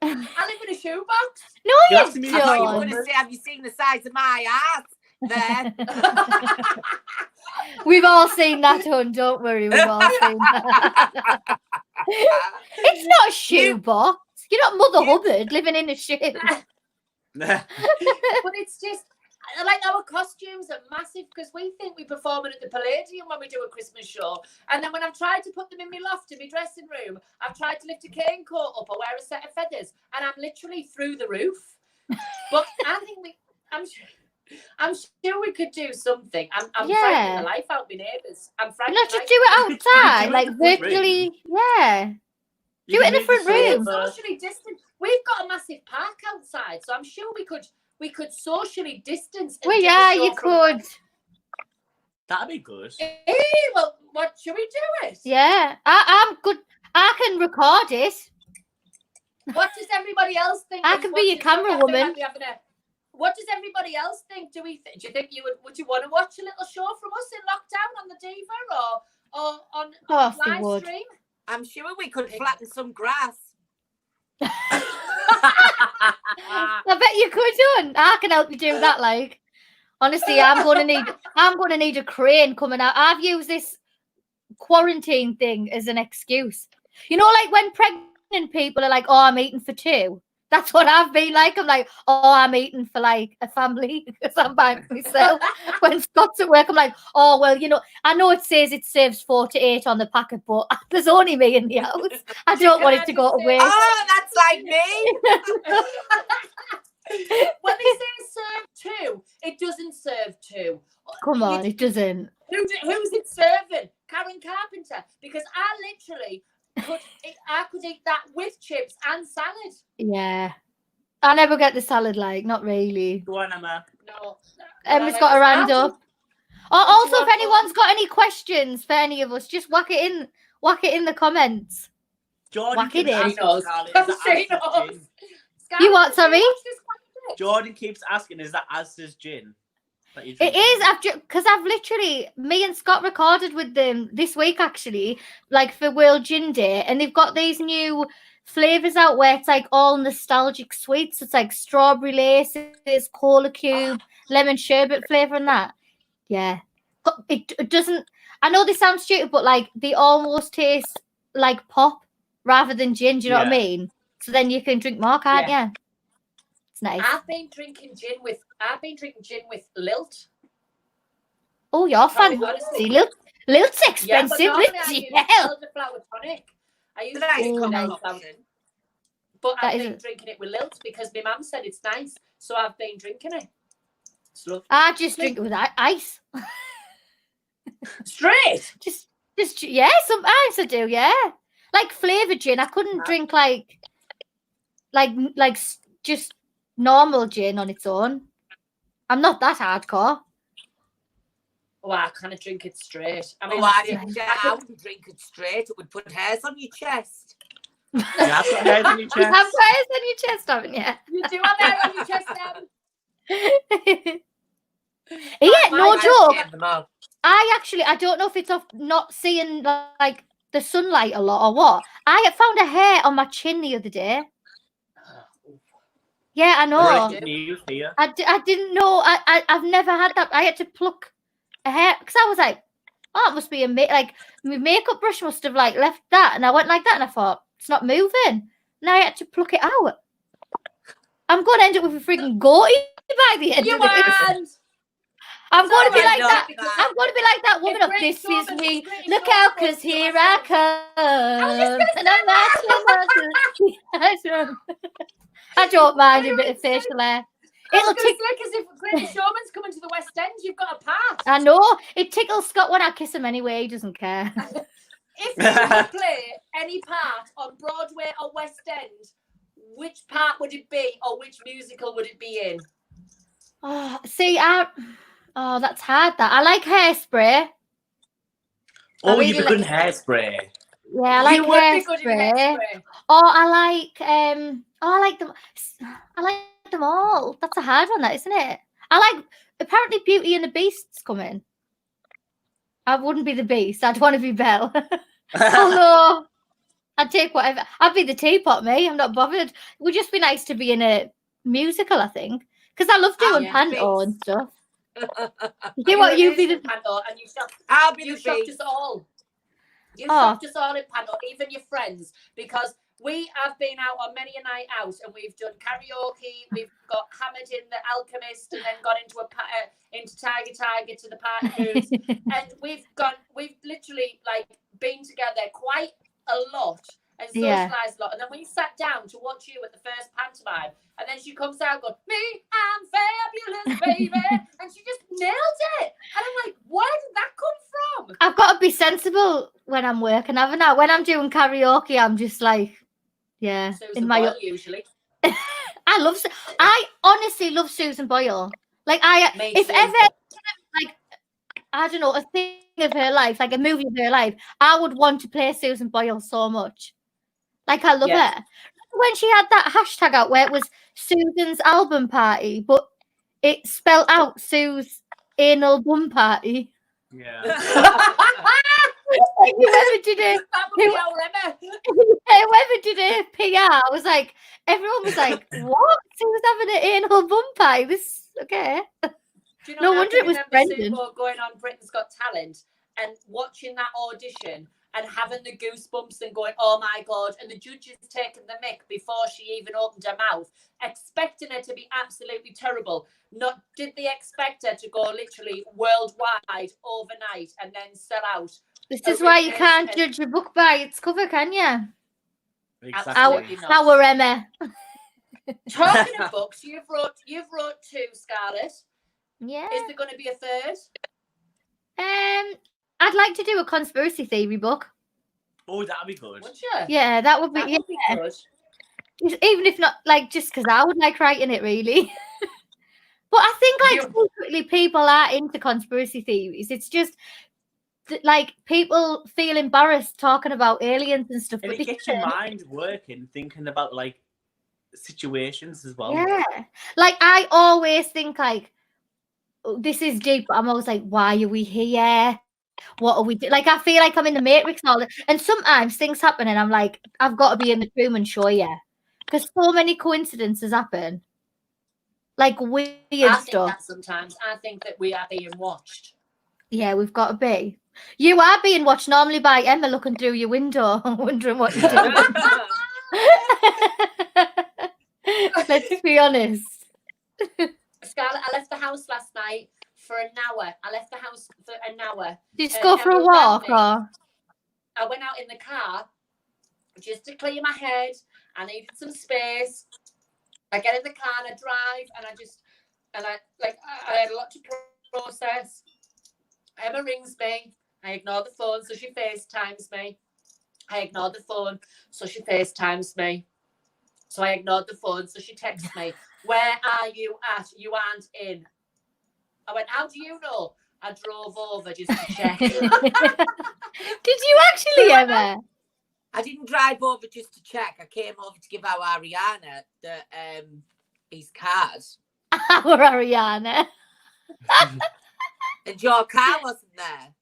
I live in a shoebox. No, You you have to meet I thought you were don't. going to say, have you seen the size of my ass? There. We've all seen that, hun. Don't worry, we've all seen that. It's not a shoebox. You're not Mother Hubbard living in a shoe. But it's just like our costumes are massive because we think we're performing at the Palladium when we do a Christmas show. And then when I've tried to put them in my loft in my dressing room, I've tried to lift a cane coat up or wear a set of feathers, and I'm literally through the roof. But I think I'm sure we could do something. I'm frightening the life out of my neighbours. I'm frightening. Not just do it outside, like virtually. Yeah. Do it in a front room. Socially distant. We've got a massive park outside, so I'm sure we could socially distance. Well, yeah, you could. That'd be good. Hey, well, what should we do it? Yeah, I'm good. I can record it. What does everybody else think? I can be your camera woman. What does everybody else think? Do you think you would you want to watch a little show from us in lockdown on the Diva or on live stream? I'm sure we could flatten some grass. I bet you could, hun. I can help you do that. Like, honestly, I'm gonna need a crane coming out. I've used this quarantine thing as an excuse. You know, like when pregnant people are like, "Oh, I'm eating for two." That's what I've been like. I'm like, "Oh, I'm eating for like a family because I'm by myself." When Scott's at work, I'm like, "Oh, well, you know, I know it says it serves 4 to 8 on the packet, but there's only me in the house. I don't want it to go to waste." Oh, that's like me. When they say serve 2, it doesn't serve 2. Come on, it doesn't. Who's it serving? Karen Carpenter. Because I literally could eat that with chips and salad. Yeah. I never get the salad, like, not really. Go on, Emma. No. Emma's got her hand up. Also, if anyone's got any questions for any of us, just whack it in the comments. Jordan Whack it keeps in. asking Scarlett, is that Asda's gin? You what, sorry? Jordan keeps asking, is that Asda's gin? It is, because I've literally, me and Scott recorded with them this week actually, like for World Gin Day, and they've got these new flavours out where it's like all nostalgic sweets. It's like strawberry laces, cola cube, lemon sherbet flavour and that. Yeah. It doesn't, I know they sound stupid, but like they almost taste like pop rather than gin, do you know what I mean? So then you can drink more, can't you? It's nice. I've been drinking gin with Lilt. Oh, you're fancy. Lilt's expensive. Yeah, but I use elderflower tonic. I use but I've been drinking it with Lilt because my mum said it's nice, so I've been drinking it. I just drink it with ice. Straight. Just yeah. Sometimes I do. Yeah, like flavoured gin. I couldn't drink like just normal gin on its own. I'm not that hardcore. Oh, I kind of drink it straight. I mean, I wouldn't drink it straight. It would put hairs on your chest. You have got hairs on your chest. You have hairs on your chest, haven't you? You do have hair on your chest, Yeah, no joke. I don't know if it's off not seeing like the sunlight a lot or what. I found a hair on my chin the other day. Yeah, I know. I didn't know. I've never had that. I had to pluck a hair because I was like, oh, it must be like my makeup brush must have like left that, and I went like that, and I thought it's not moving. Now I had to pluck it out. I'm going to end up with a freaking goatee by the end of this. I'm going to be like that. I'm going to be like that woman of this is me. Look out, because here I come. And I'm I don't mind a bit of facial hair. It'll tickle as if Great Showman's coming to the West End. You've got a part. I know. It tickles Scott when I kiss him anyway. He doesn't care. If you could play any part on Broadway or West End, which part would it be, or which musical would it be in? Oh, see, that's hard. That I like Hairspray. Oh, really you'd be good in Hairspray. Yeah, I like You would be good in Hairspray. Hairspray. Or I like them. I like them all. That's a hard one, that isn't it? I like. Apparently, Beauty and the Beast's coming. I wouldn't be the Beast. I'd want to be Belle. Although I'd take whatever. I'd be the teapot, me. I'm not bothered. It would just be nice to be in a musical, I think, because I love doing panto and stuff. You what? You be the panto, and you shocked. I'll be You the shocked Beast. us all. You shocked us all in panto, even your friends, because we have been out on many a night out, and we've done karaoke. We've got hammered in the Alchemist, and then gone into into Tiger to the party foods, and we've literally like been together quite a lot and socialised a lot. And then we sat down to watch you at the first pantomime, and then she comes out going, "Me, I'm fabulous, baby," and she just nailed it. And I'm like, where did that come from? I've got to be sensible when I'm working, haven't I? When I'm doing karaoke, I'm just like, yeah. Susan Boyle, usually. I honestly love Susan Boyle. Like if ever, like, I don't know, a thing of her life, like a movie of her life, I would want to play Susan Boyle so much. Like, I love her. When she had that hashtag out where it was Susan's album party, but it spelled out Sue's anal bum party. Yeah. Like, whoever did it, whoever did it, PR was like, everyone was like, "What? Sue's having an anal bum party? This okay?" Do you know, no wonder it was Brendan going on Britain's Got Talent and watching that audition and having the goosebumps and going, "Oh my God!" And the judges taking the mick before she even opened her mouth, expecting her to be absolutely terrible. Did they expect her to go literally worldwide overnight and then sell out? This is why you can't judge a book by its cover, can you? Exactly. Our Emma. Talking of books, you've wrote 2, Scarlett. Yeah. Is there going to be a third? I'd like to do a conspiracy theory book. Oh, that'd be good. Would you? Yeah, that would be, good. Even if not, like, just because I would like writing it, really. But I think, like, secretly people are into conspiracy theories. It's just, like, people feel embarrassed talking about aliens and stuff. And it gets your mind working, thinking about, like, situations as well. Yeah. Like, I always think, like, this is deep, but I'm always like, why are we here? What are we doing? Like, I feel like I'm in the Matrix and sometimes things happen and I'm like, I've got to be in the room and show you. Because so many coincidences happen. Like, weird stuff. Sometimes I think that we are being watched. Yeah, we've got to be. You are being watched normally by Emma looking through your window, wondering what you're doing. Let's be honest. Scarlett, I left the house last night for an hour. Did you just go for a walk? Or? I went out in the car just to clear my head. I needed some space. I get in the car and I drive and I had a lot to process. Emma rings me. I ignore the phone, so she FaceTimes me. I ignored the phone, so she FaceTimes me. So I ignored the phone, so she texts me, "Where are you at? You aren't in." I went, "How do you know?" I drove over just to check. Did you actually, Emma? I didn't drive over just to check. I came over to give our Ariana his cars. Our Ariana. And your car wasn't there.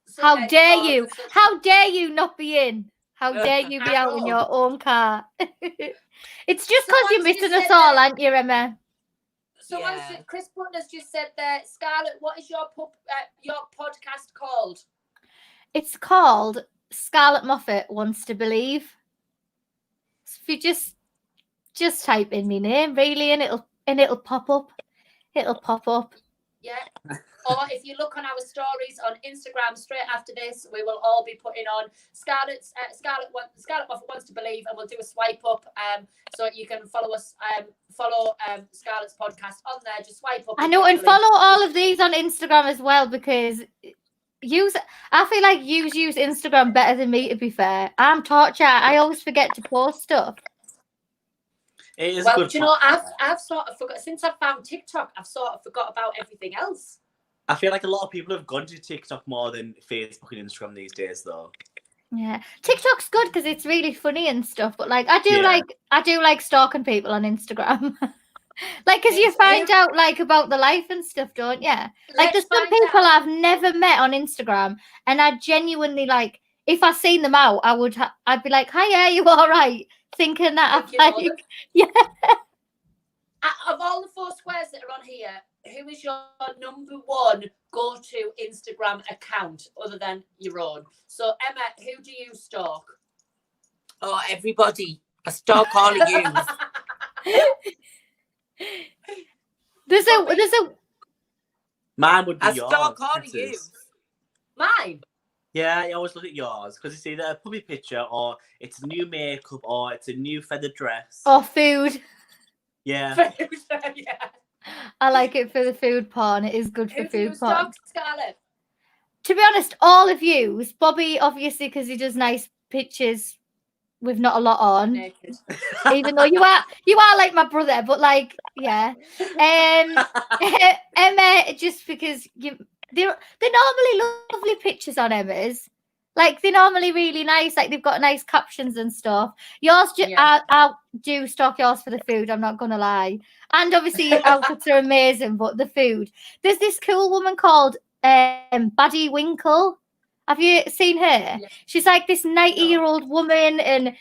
So How dare you? How dare you not be in? How dare you be out in your own car? It's just because you're missing us all, aren't you, Emma? Chris Butler's just said there, Scarlett, what is your podcast called? It's called Scarlett Moffatt Wants to Believe. So if you just type in my name, really, and it'll pop up. It'll pop up. Yeah. Or if you look on our stories on Instagram straight after this, we will all be putting on Scarlett Moffatt Wants to Believe, and we'll do a swipe up so you can follow us, follow Scarlett's podcast on there. Just swipe up. I know, and follow all of these on Instagram as well, because I feel like you use Instagram better than me, to be fair. I'm torture. I always forget to post stuff. It is Well, good. do you know, I've sort of forgot, since I've found TikTok, I've sort of forgot about everything else. I feel like a lot of people have gone to TikTok more than Facebook and Instagram these days, though. Yeah, TikTok's good because it's really funny and stuff. But like, I do Yeah. like stalking people on Instagram. Like, because Me you too. find out like about the life and stuff, don't you? Like, Let's there's some find people out. I've never met on Instagram, and I genuinely like, if I seen them out, I'd be like, "Hi, are you all right?" Thinking that Think you I'm know them. like, yeah. Of all the 4 squares that are on here, who is your number 1 go-to Instagram account other than your own? So, Emma, who do you stalk? Oh, everybody. I stalk all of you. There's a Mine would be I yours. stalk all of you. Mine? Yeah, I always look at yours because it's either a puppy picture or it's new makeup or it's a new feathered dress. or food. Yeah. Yeah. I like it for the food porn. It is good for Who do you food porn. stalk, Scarlett? To be honest, all of you, Bobby, obviously, because he does nice pictures with not a lot on. Naked. Even though you are like my brother, but like, yeah. Emma, just because they're normally lovely pictures on Emma's. Like, they're normally really nice. Like, they've got nice captions and stuff. Yours, I do stalk yours for the food. I'm not gonna lie. And obviously, your outfits are amazing, but the food. There's this cool woman called Baddie Winkle. Have you seen her? Yeah. She's like this 90-year-old woman, and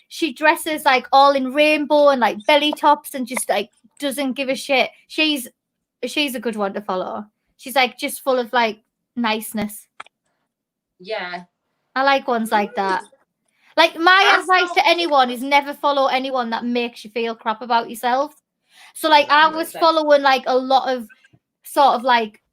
she dresses like all in rainbow and like belly tops and just like doesn't give a shit. She's a good one to follow. She's like just full of like niceness. Yeah. I like ones like that. Like, my advice to anyone is never follow anyone that makes you feel crap about yourself. So like, I was following like a lot of sort of like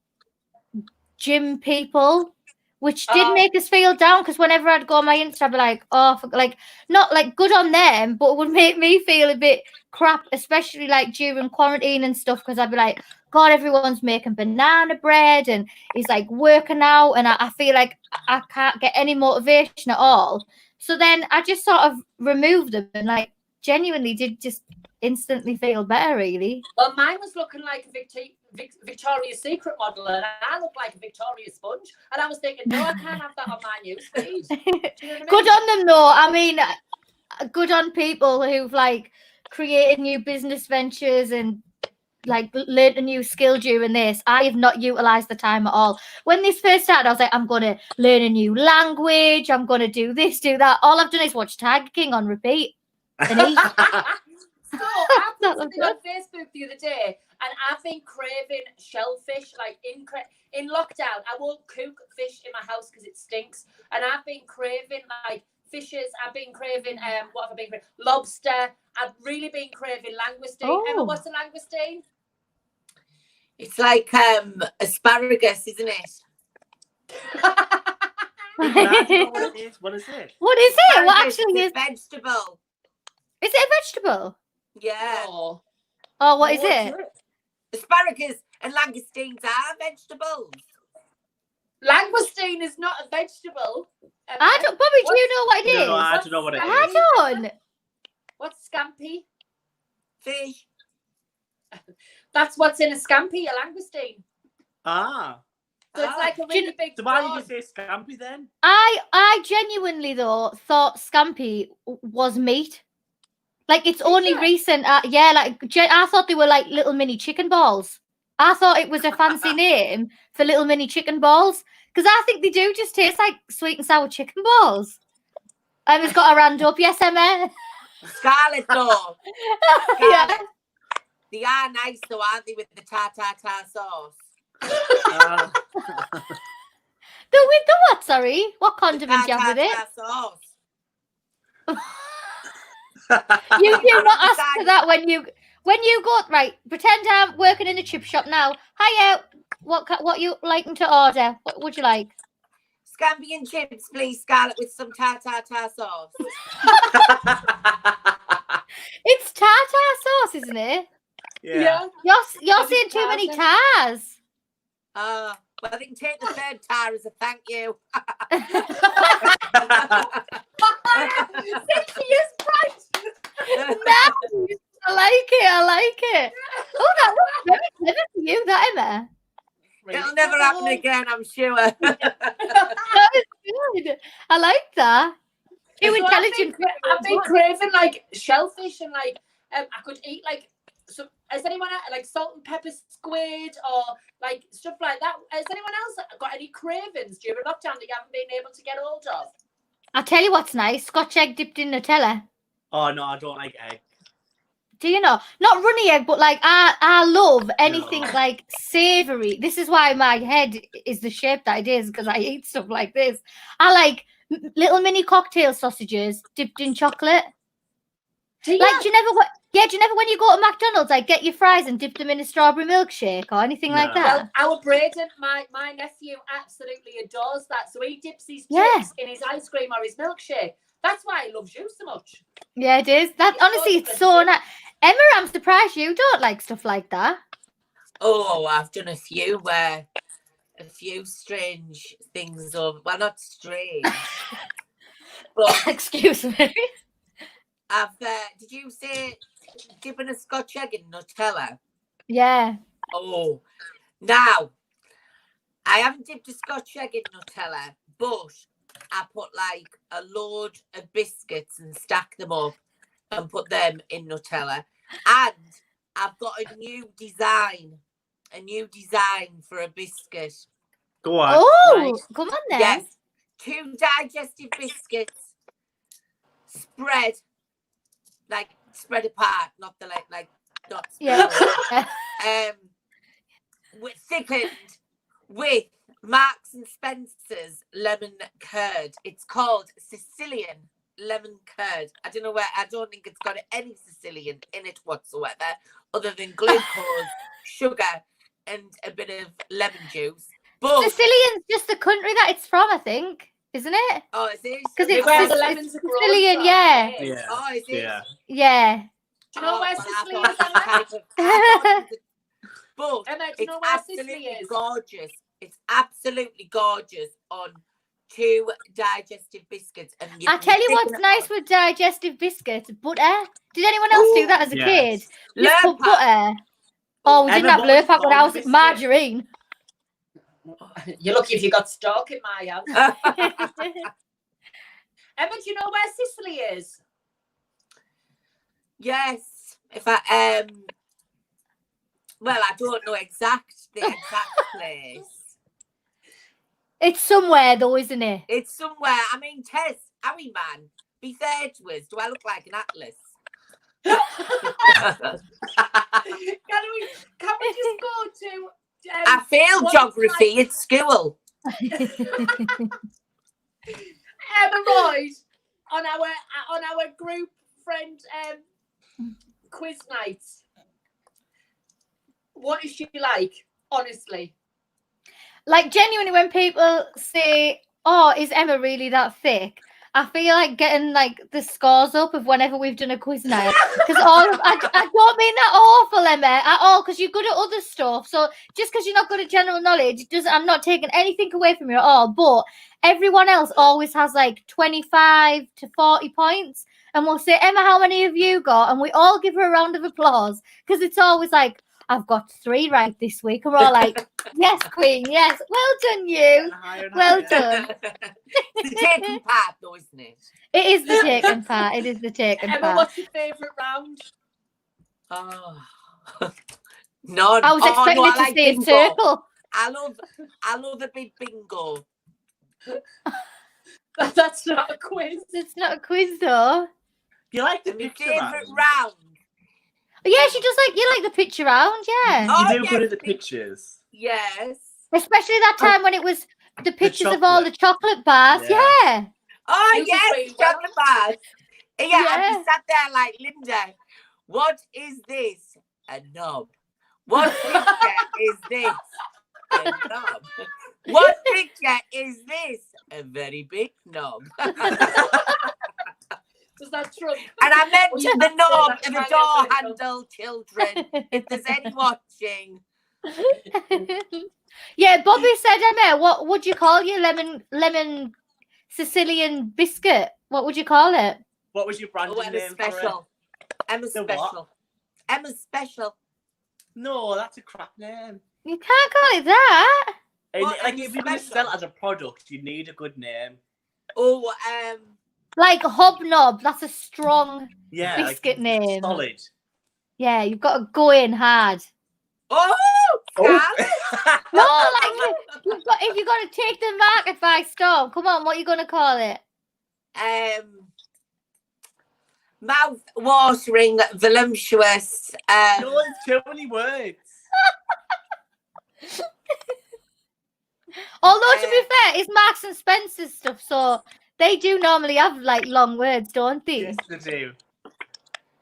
gym people, which did make us feel down, because whenever I'd go on my Insta, I'd be like, oh, like, not like good on them, but it would make me feel a bit crap, especially like during quarantine and stuff, because I'd be like, God, everyone's making banana bread and he's like working out, and I feel like I can't get any motivation at all. So then I just sort of removed them and like genuinely did just instantly feel better, really. Well, mine was looking like a Victoria's Secret model, and I look like a Victoria sponge. And I was thinking, no, I can't have that on my newsfeed. Do you know what I mean? Good on them, though. I mean, good on people who've like created new business ventures and like learned a new skill during this. I have not utilized the time at all. When this first started, I was like, I'm going to learn a new language. I'm going to do this, do that. All I've done is watch Tiger King on repeat and eat. So I put something on Facebook the other day, and I've been craving shellfish. Like in lockdown, I won't cook fish in my house because it stinks, and I've been craving like fishes. I've been craving what have I been craving? Lobster. I've really been craving langoustine. Oh. Emma, what's a langoustine? It's like asparagus, isn't it? What is it? What is it? What Asparagus actually is is? a vegetable. Is it a vegetable? Yeah. Oh, Oh, what is it? Asparagus and langoustines are vegetables. Langoustine is not a vegetable. I don't. Bobby, do you know what it is? No, I don't know what it is. I don't. What's scampi? Fish. That's what's in a scampi, a langoustine. Ah. So it's like a really big So why did prawn. you say scampi then? I genuinely though thought scampi was meat. Like, it's only recent. Yeah, like I thought they were like little mini chicken balls. I thought it was a fancy name for little mini chicken balls, because I think they do just taste like sweet and sour chicken balls. It's got a round up, yes, Emma. Scarlett though. Yeah. Scarlett. They are nice though, aren't they, with the tartar sauce? With the what? Sorry, what condiment do you have with it? Tartar sauce. You do not ask for that when you go, right. Pretend I'm working in a chip shop now. Hiya, what you liking to order? What would you like? Scampi and chips, please, Scarlett, with some tartar sauce. It's tartar sauce, isn't it? Yeah. You're saying too many tars. Well, they can take the third tar as a thank you. She is bright. No, never happen again, I'm sure. That was good. I like that. Too So intelligent. I've been craving like shellfish and like I could eat like some. Has anyone like salt and pepper squid or like stuff like that? Has anyone else got any cravings during lockdown that you haven't been able to get hold of? I'll tell you what's nice: Scotch egg dipped in Nutella. Oh no, I don't like egg. Do you know? Not runny egg, but like I love anything like savoury. This is why my head is the shape that it is, because I eat stuff like this. I like little mini cocktail sausages dipped in chocolate. Do you? Like, do you never when you go to McDonald's, like get your fries and dip them in a strawberry milkshake or anything like that? Well, our Braden, my nephew, absolutely adores that. So he dips his Yeah. chips in his ice cream or his milkshake. That's why he loves you so much. Yeah, it is. That honestly, it's so nice. Emma, I'm surprised you don't like stuff like that. Oh, I've done a few strange things. Well, not strange, but Excuse me. I've. Did you say dipping a Scotch egg in Nutella? Yeah. Oh, now I haven't dipped a Scotch egg in Nutella, but I put like a load of biscuits and stack them up and put them in Nutella. And I've got a new design for a biscuit. Go on. Oh, Right. come on then. Yes, 2 digestive biscuits spread apart, not the like not spread. Yeah. With thickened with Marks and Spencer's lemon curd. It's called Sicilian lemon curd. I don't think it's got any Sicilian in it whatsoever, other than glucose, sugar, and a bit of lemon juice. But Sicilian's just the country that it's from, I think, isn't it? oh, is it? Because It's it's, where the it's lemons are grown Sicilian, from. yeah. Yeah. Oh, is it? Yeah. Yeah. Do you know where well, Sicily I is? thought Emma? it was I thought it was but Emma, do you it's know where Sicily absolutely is? gorgeous. It's absolutely gorgeous on 2 digestive biscuits. And I tell you what's nice with digestive biscuits, butter. Did anyone else do that as a kid? Just put butter. Oh, we didn't have Lurpak when I was biscuit. margarine. You're lucky if you got stock in my house. Emma, do you know where Sicily is? Yes. If I well, I don't know the exact place. It's somewhere though, isn't it? It's somewhere. I mean, Tess, how we man? Be fair to us. Do I look like an atlas? Can we just go to? I failed geography at school. Emma Royd on our group friend quiz nights. What is she like? Honestly, Like genuinely, when people say, "Oh, is Emma really that thick?" I feel like getting like the scores up of whenever we've done a quiz night, because I don't mean that awful, Emma, at all, because you're good at other stuff. So just because you're not good at general knowledge, I'm not taking anything away from you at all. But everyone else always has like 25 to 40 points, and we'll say, "Emma, how many have you got?" And we all give her a round of applause, because it's always like, "I've got 3 right this week." And we're all like, "Yes, Queen, yes. Well done, you. Well done." It's the taking part, though, isn't it? It is the taken part. It is the taken Emma, part. what's your favourite round? Oh, none. I was expecting no, it to like stay in bingo. circle. I love a big bingo. That's not a quiz. It's not a quiz though. You like the And my picture favourite round? round. But yeah, she does like you like the picture round, yeah. Oh, You do yes, good at the pictures. Yes. Especially that time when it was the pictures of all the chocolate bars. Yeah. Yeah. Oh, You yes, did pretty well. chocolate bars. Yeah, Yeah. I'd be sat there like, Linda, what is this? A knob. What picture is this? A knob. What picture is this? A very big knob. Does that trump? And I mentioned the knob that's of the right, door that's handle, children. If there's any watching. Yeah, Bobby said, Emma, what would you call your lemon Sicilian biscuit? What would you call it? What was your branding Oh, Emma's name for it? special. Emma's The what? special. Emma's special. No, that's a crap name. You can't call it that. What, like, any if you're going to special? sell it as a product, you need a good name. Oh, Like Hobnob, that's a strong Yeah, biscuit like, name. solid. Yeah, you've got to go in hard. oh, Scarlett. No, like if you're gonna take the market by storm, come on, what are you gonna call it? Mouth watering, voluptuous. No, it's too many words. Although to be fair, it's Marks and Spencer's stuff, so they do normally have like long words, don't they? Yes, they do.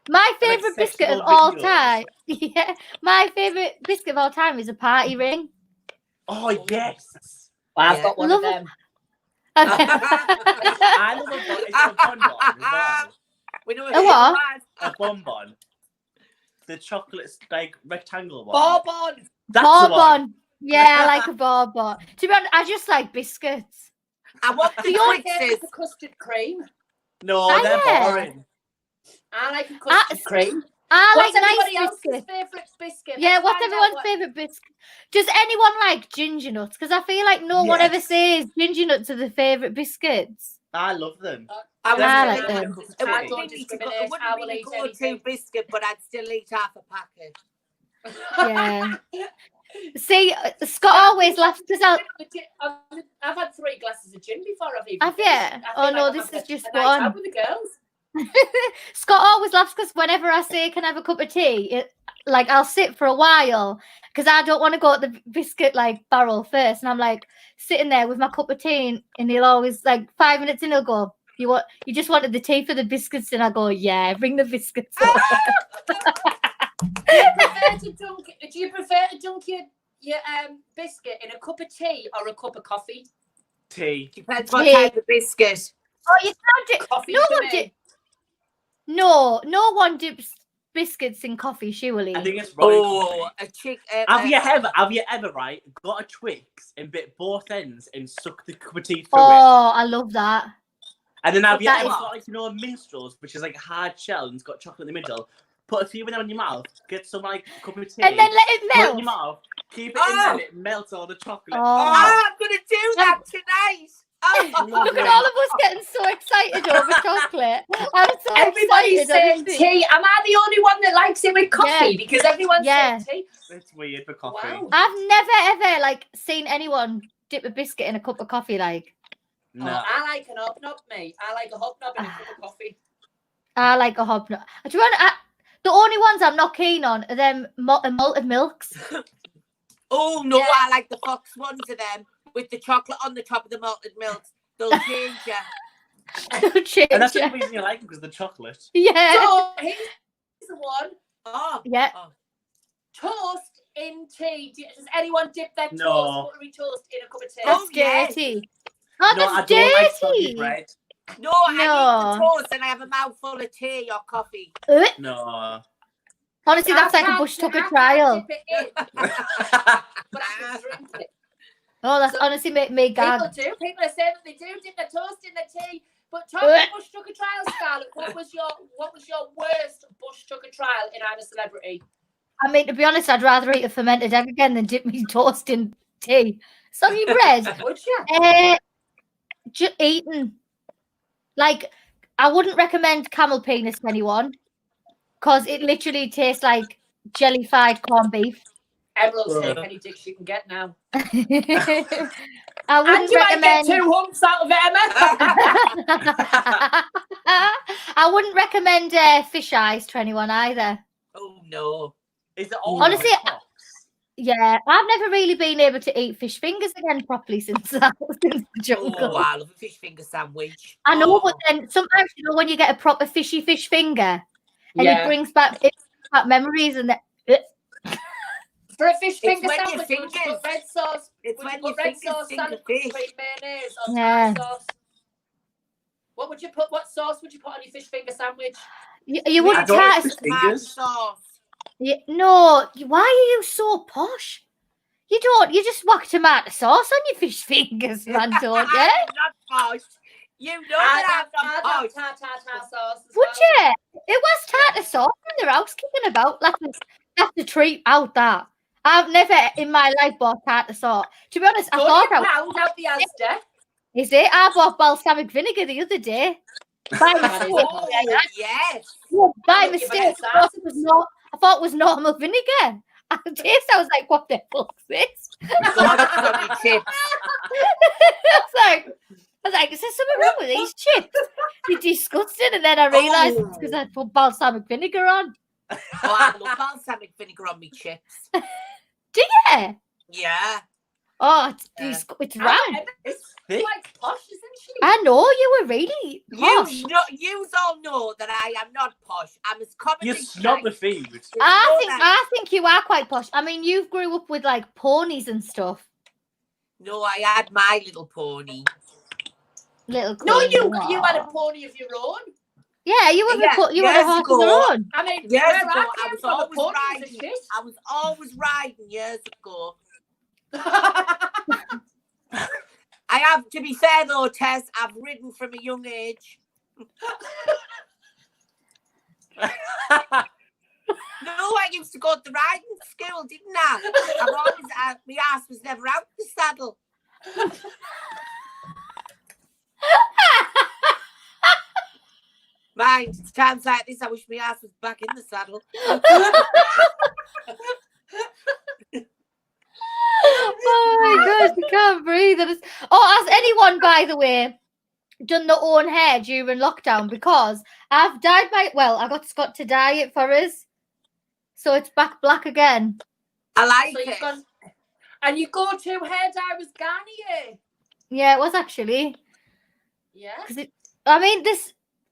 My And, like, favourite biscuit of sexual all videos. time. Yeah, my favourite biscuit of all time is a party ring. Oh, yes. I've Yeah. got one Love of it. them. I love a bonbon. Is it a bonbon as well? We know A what? A bonbon. The chocolate, like, rectangle one. Bourbon. That's the one. Bourbon. Yeah, I like a bourbon. To be honest, I just like biscuits. I want the I Twixes. like the custard cream. No, Ah, they're yeah. boring. I like a custard cream. I What's like everybody nice else's biscuits. favourite biscuit? Yeah, Let's what's find out everyone's what- favourite biscuit? Does anyone like ginger nuts? Because I feel like no one ever Yes. says ginger nuts are the favourite biscuits. I love them. I I wouldn't like really- them. It I wouldn't don't be me to go, discriminate. it I wouldn't will be eat the go-to anything. biscuit, but I'd still eat half a packet. Yeah. See, Scott always laughs because I've had 3 glasses of gin before I've even Have you? finished. I feel Oh, like no, I'm this having is just a night out one. with the girls. Scott always laughs because whenever I say can I have a cup of tea, like I'll sit for a while because I don't want to go at the biscuit like barrel first, and I'm like sitting there with my cup of tea, and he'll always like 5 minutes in he'll go, you just wanted the tea for the biscuits, and I go, yeah, bring the biscuits over. Do you prefer to dunk your biscuit in a cup of tea or a cup of coffee? Tea. Depends what Tea. type of biscuit. Oh, you can't do. Coffee No for one me. dip. No one dips biscuits in coffee. Surely. I think it's wrong. Oh, a chick. Have you ever, right, got a Twix and bit both ends and suck the cup of tea through it? Oh, I love that. And then have you that ever is- got, like, minstrels, which is like a hard shell and it's got chocolate in the middle? Put a few of them in your mouth, get some like cup of tea, And then let it put it in melt. your mouth, keep it in Oh. there, and it melts all the chocolate. Oh. I'm gonna do that tonight. Oh, Look at all of us getting so excited over chocolate. I'm so Everybody's excited. saying tea. Am I the only one that likes it with coffee? Yeah. Because everyone's Yeah. saying tea. It's weird for coffee. Wow. I've never ever like seen anyone dip a biscuit in a cup of coffee. Like No. Oh, I like an hobnob, mate. I like a hobnob and a cup of coffee. I like a hobnob. Do you want? The only ones I'm not keen on are them malted milks. oh no, Yeah. I like the Fox ones of them with the chocolate on the top of the malted milk. They'll change you. Don't change And that's the it. reason you like them, because of the chocolate. Yeah. So here's the one. Oh, Yeah. Toast in tea. Does anyone dip their No. toast, buttery toast, in a cup of tea? Oh, That's yes. dirty. Oh, No, I that's don't like soggy dirty. bread. no, I eat the No. toast and I have a mouthful of tea or coffee. No. Honestly, that's like a can't- bush tucker I can't trial. dip it in, but I can drink it. Oh, that's So- honestly made me gag. People do. People are saying that they do dip their toast in the tea. But talking bush tucker trial, Scarlett, what was your worst bush tucker trial in I'm a Celebrity? I mean, to be honest, I'd rather eat a fermented egg again than dip me toast in tea. Soggy bread. Would you? Eaten. Like, I wouldn't recommend camel penis to anyone because it literally tastes like jellified corned beef. Emerald's take any dick she can get now. I And wouldn't you might get recommend. 2 humps out of it, Emma. I wouldn't recommend fish eyes to anyone either. Oh no. Is it all Honestly, like Fox? Yeah, I've never really been able to eat fish fingers again properly since the Oh, jungle. I love a fish finger sandwich. I know, Oh. but then sometimes when you get a proper fishy fish finger, and Yeah. it brings back memories and For a fish It's finger when your sandwich, would you fingers- put red sauce? It's Would you when put your red fingers sauce, finger salad fish. cream, mayonnaise, or Yeah. tomato sauce? What would you put? What sauce would you put on your fish finger sandwich? you I wouldn't don't like try. fish Tomato fingers. sauce. No, why are you so posh? You don't. You just whack tomato sauce on your fish fingers, man, don't you? I'm not posh. You know that I'm not I'd posh. have tartar sauce. As Would well. you? It was tartar sauce in their house kicking about. That's a treat out that. I've never in my life bought tartar sauce. To be honest, I Only thought a I was. pound out the Asda. Is it? I bought balsamic vinegar the other day. By mistake. Oh, yes. Yeah, by Look, you've mistake. got I thought it was normal vinegar. At the taste, I was like, what the fuck is this? God, it's on your chips. I was like, is there something wrong with these chips? They're disgusting. And then I realised it's because I put balsamic vinegar on. Oh, I love balsamic vinegar on me chips. Do you? Yeah. Oh, it's round. It's thick. quite posh, isn't she? I know you were really posh. You all know that I am not posh. I'm as common You as snob the food. I think you are quite posh. I mean, you grew up with like ponies and stuff. No, I had my little pony. Little No, queen. you had a pony of your own. Yeah, you had Yeah, you had a years horse of ago. your own. I mean, Years where ago, I I came was from, a always pony was a riding. shit. I was always riding years ago. I have, to be fair though, Tess, I've ridden from a young age. No, I used to go to the riding school, didn't I? I've always, my ass was never out the saddle. Mind, it's times like this, I wish my ass was back in the saddle. Oh my gosh, I can't breathe. Has anyone, by the way, done their own hair during lockdown? Because I've dyed I got Scott to dye it for us. So it's back black again. I like So it. you've gone, and your go-to hair dye was Garnier. Yeah, it was actually. Yeah. Because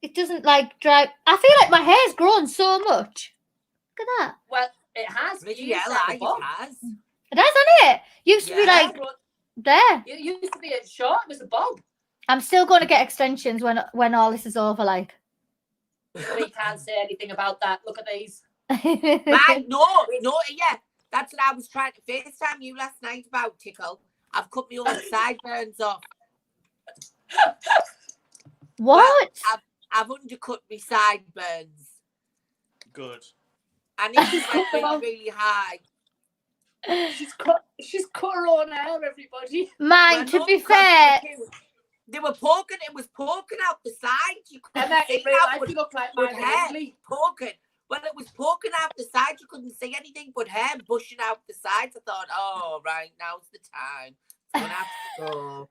it doesn't like dry. I feel like my hair's grown so much. Look at that. Well, it has. Bloody You used hell, to have a it bob. has. It has, hasn't it? Used to be Yeah. like there. It used to be a short. It was a bob. I'm still going to get extensions when all this is over. Like. We can't say anything about that. Look at these. Right, no, yeah. That's what I was trying to FaceTime you last night about, Tickle. I've cut my own sideburns off. What? Well, I've undercut my sideburns. Good. And it went really, really high. She's cut her own hair, everybody. Mine, to be fair. They were poking, it was poking out the side. You couldn't And see in real out life, you look like but mine. hair Really. poking. Well, it was poking out the side. You couldn't see anything but hair bushing out the sides. I thought, oh, right, now's the time. I'm gonna have to go.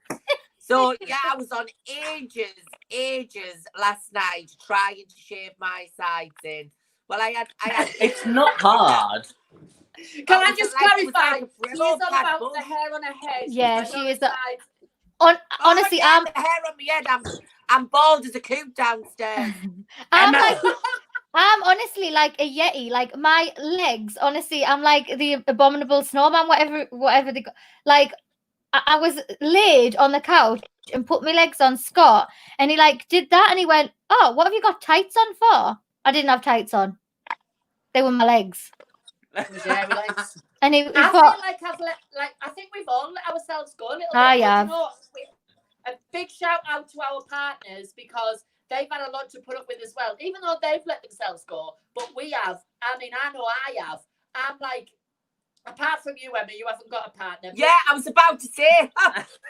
So, yeah, I was on ages last night trying to shave my sides in. Well, I had It's not hard. Can I just clarify? She's She's on about the hair on her head. Yeah, She's she on is. the side. Honestly, yeah, the hair on my head. I'm bald as a coot downstairs. I'm honestly like a yeti. Like my legs, honestly, I'm like the abominable snowman. Whatever they like. I was laid on the couch and put my legs on Scott, and he like did that, and he went, "Oh, what have you got tights on for?" I didn't have tights on. They were my legs. And he I thought, feel like I think we've all let ourselves go a little bit. I But have. you know, a big shout out to our partners because they've had a lot to put up with as well. Even though they've let themselves go, but we have. I mean, I know I have. I'm like, apart from you, Emma, you haven't got a partner. Yeah, I was about to say,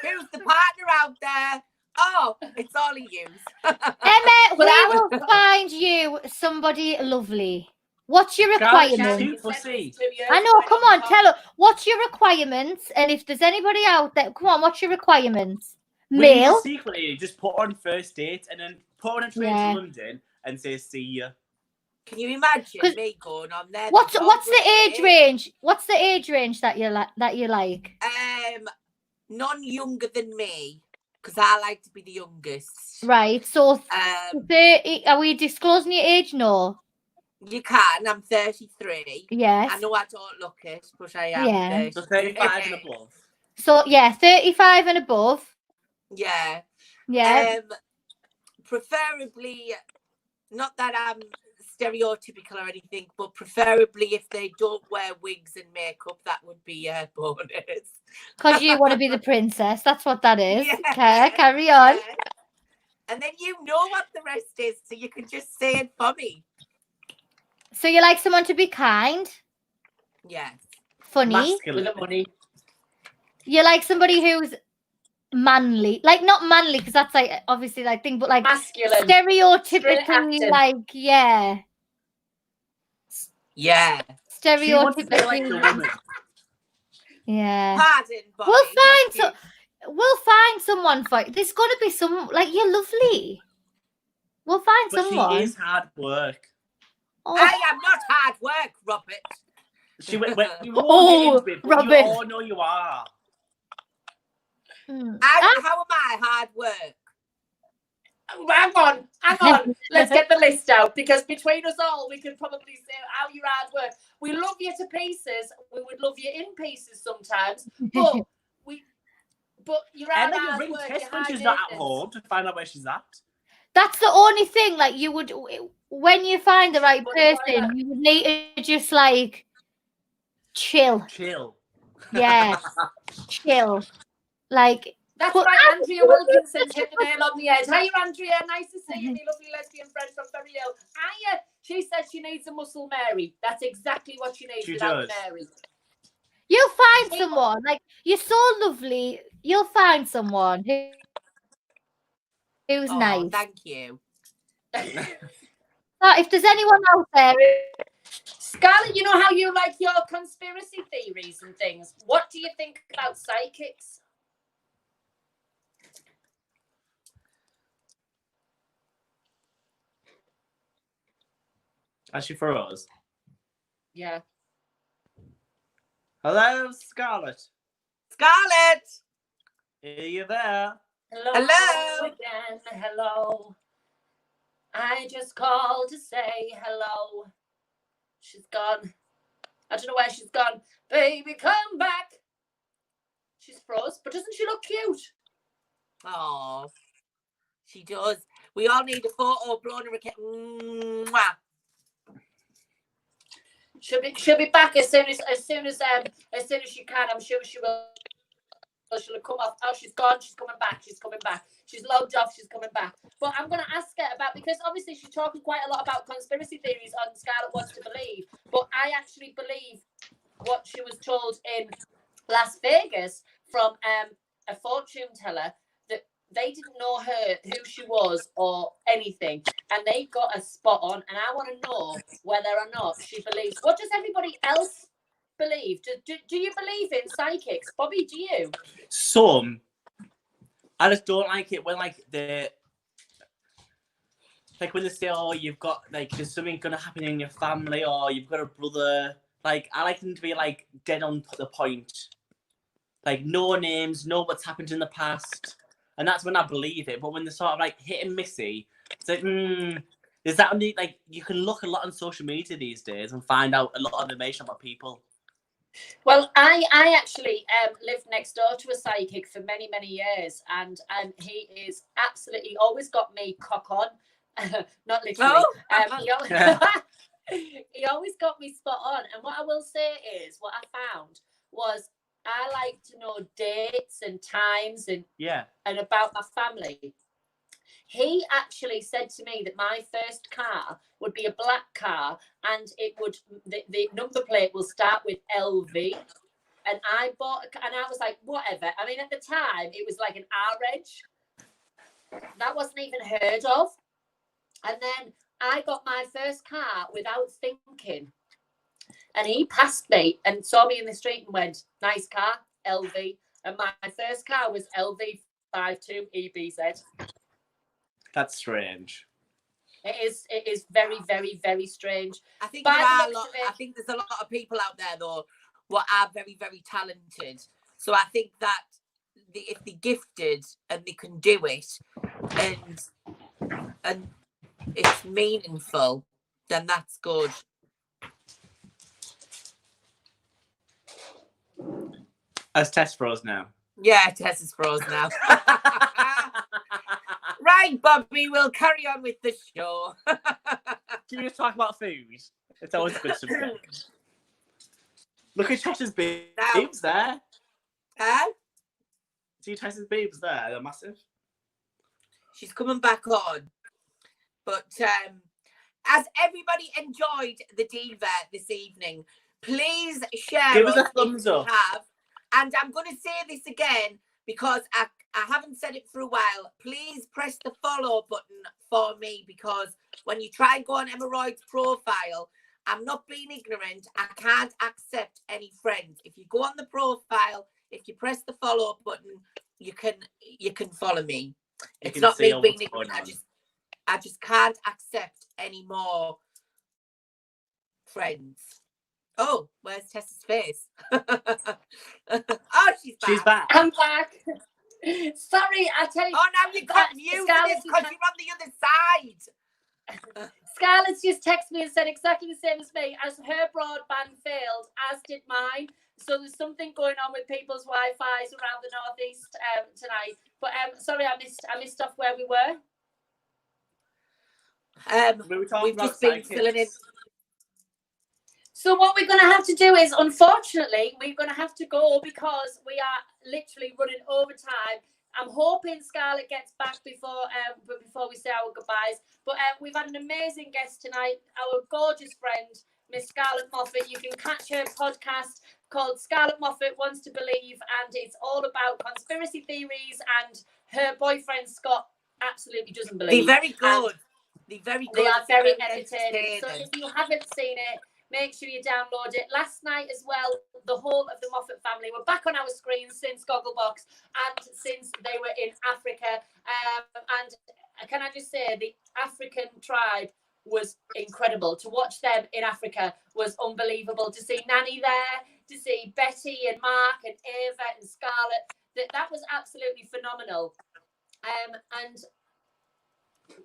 who's the partner out there? Oh, it's all of you. Emma, we will find you somebody lovely. What's your requirements? I know, come on, tell us. What's your requirements? And if there's anybody out there, come on, what's your requirements? Male? Secretly, just put on first date and then put on a train to London and say, see ya. Can you imagine me going on there? What's the age range? What's the age range that you like? None younger than me, because I like to be the youngest. Right, so 30, are we disclosing your age? No. You can. I'm 33. Yes. I know I don't look it, but I am. Yeah. So 35 and above. So yeah, 35 and above. Yeah. Yeah. Preferably, not that I'm stereotypical or anything, but preferably if they don't wear wigs and makeup, that would be a bonus. Because you want to be the princess. That's what that is. Yeah. Okay, carry on. Yeah. And then you know what the rest is, so you can just say it for me. So you like someone to be kind? Yes. funny. Masculine. With the money. You like somebody who's manly, like not manly because that's like obviously like thing, but like Masculine. stereotypically, acting. like Yeah. She wants to be like the stereotypically, woman. yeah. Pardon, Bobby. We'll find someone for you. There's got to be some, like, you're lovely. We'll find But someone. she is hard work. Oh. I am not hard work, Robert. You won't get into it, but Robert. you all know you are. How am I hard work? Hang on. Let's get the list out, because between us all, we can probably say how you're hard work. We love you to pieces. We would love you in pieces sometimes, but you're hard Emma, you work. ring Tess you're when high she's not at maintenance. home to find out where she's at. That's the only thing. Like, you would, when you find the right But why not? person, you would need to just like chill. Yeah, chill. Like, That's but right, Andrea Wilkinson hit the nail on the head. Hiya, Andrea. Nice to see you, my lovely lesbian friend from Ferry Hill. Hiya. She said she needs a muscle Mary. That's exactly what she needs without Mary. you'll find someone. Like, you're so lovely. You'll find someone who's nice. Thank you. If there's anyone out there, Scarlett, you know how you like your conspiracy theories and things. What do you think about psychics? Actually, for us. Yeah. Hello, Scarlett. Scarlett! Are you there? Hello. Again. Hello. I just called to say hello. She's gone. I don't know where she's gone. Baby, come back. She's froze, but doesn't she look cute? Oh, she does. We all need a photo blowing her a kiss. Mwah. She'll be back as soon as she can. I'm sure she will. She'll come off. Oh, she's gone. She's coming back. She's logged off. She's coming back. But I'm going to ask her about, because obviously she's talking quite a lot about conspiracy theories on Scarlett Wants to Believe. But I actually believe what she was told in Las Vegas from a fortune teller, that they didn't know her, who she was or anything, and they got a spot on. And I want to know whether or not she believes. What does everybody else believe? Do you believe in psychics, Bobby? Do you? Some. I just don't like it when when they say, oh, you've got there's something gonna happen in your family, or you've got a brother. I like them to be dead on the point. No names, know what's happened in the past. And that's when I believe it. But when they're sort of hit and missy, it's is that only you can look a lot on social media these days and find out a lot of information about people. Well, I actually lived next door to a psychic for many, many years, and he is absolutely always got me cock on, not literally. He always got me spot on. And what I will say is, what I found was I like to know dates and times and about my family. He actually said to me that my first car would be a black car, and it would the number plate will start with LV. And I bought, and I was like, whatever. I mean, at the time, it was like an R-Reg. That wasn't even heard of. And then I got my first car without thinking. And he passed me and saw me in the street and went, nice car, LV. And my first car was LV52 EBZ. That's strange. It is very, very, very strange. I think I think there's a lot of people out there though what are very, very talented. So I think that if they're gifted and they can do it and it's meaningful, then that's good. As Tess froze now. Yeah, Tess is froze now. Right, Bobby, we'll carry on with the show. Can you just talk about food? It's always a good subject. Look at Tess's boobs there. Huh? See Tess's boobs there? They're massive. She's coming back on. But as everybody enjoyed the Diva this evening, Please share Give us a if thumbs you up. have. And I'm going to say this again because I haven't said it for a while. Please press the follow button for me, because when you try and go on Hemorrhoid's profile, I'm not being ignorant. I can't accept any friends. If you go on the profile, if you press the follow button, you can follow me. It's not me being ignorant. I just can't accept any more friends. Oh, where's Tessa's face? Oh, she's back. She's back. I'm back. Sorry, I tell you. Oh, now you're confused because you're on the other side. Scarlett's just texted me and said exactly the same as me, as her broadband failed, as did mine. So there's something going on with people's Wi-Fi's around the northeast tonight. But sorry, I missed off where we were. We've just been filling in. So what we're going to have to do is, unfortunately, we're going to have to go because we are literally running overtime. I'm hoping Scarlett gets back before we say our goodbyes. But we've had an amazing guest tonight, our gorgeous friend, Miss Scarlett Moffatt. You can catch her podcast called Scarlett Moffatt Wants to Believe, and it's all about conspiracy theories. And her boyfriend Scott absolutely doesn't believe. They're very good. They're very good. They are very entertaining. So if you haven't seen it, make sure you download it. Last night as well, the whole of the Moffatt family were back on our screens since Gogglebox and since they were in Africa. And can I just say, the African tribe was incredible. To watch them in Africa was unbelievable. To see Nanny there, to see Betty and Mark and Ava and Scarlett, that was absolutely phenomenal. And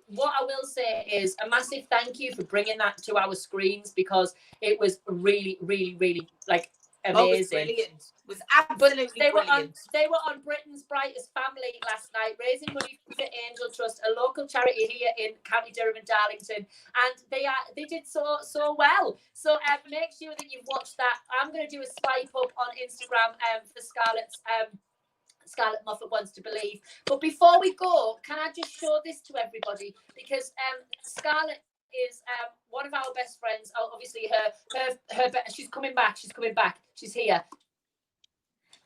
what I will say is a massive thank you for bringing that to our screens, because it was really, really, really like amazing. Oh, it was brilliant. It was absolutely brilliant. They were on Britain's Brightest Family last night, raising money for the Angel Trust, a local charity here in County Durham and Darlington, and they did so well. So make sure that you've watched that. I'm going to do a swipe up on Instagram for Scarlett's. Scarlett Moffatt Wants to Believe. But before we go, can I just show this to everybody? Because Scarlett is one of our best friends. Obviously, her she's coming back. She's here.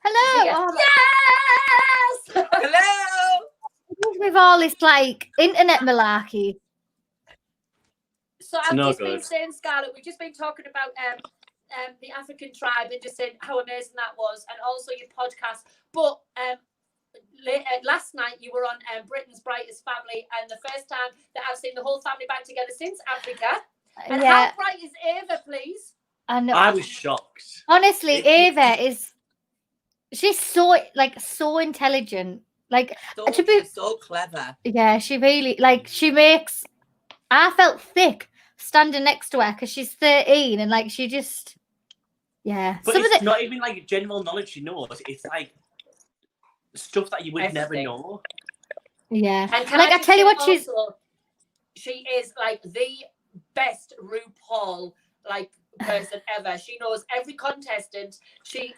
Hello. She's here. Oh, yes. Hello. with all this like internet malarkey. So I've just been saying, Scarlett, we've just been talking about the African tribe and just saying how amazing that was, and also your podcast. But last night you were on Britain's Brightest Family, and the first time that I've seen the whole family back together since Africa. And how bright is Ava, please? I was shocked. Honestly, Ava she's so intelligent. Like so clever. Yeah, she really I felt thick standing next to her because she's 13 and like she just But it's not even like general knowledge she knows. It's like stuff that you would never know. Yeah. And I tell you what, she is like the best RuPaul person ever. She knows every contestant. She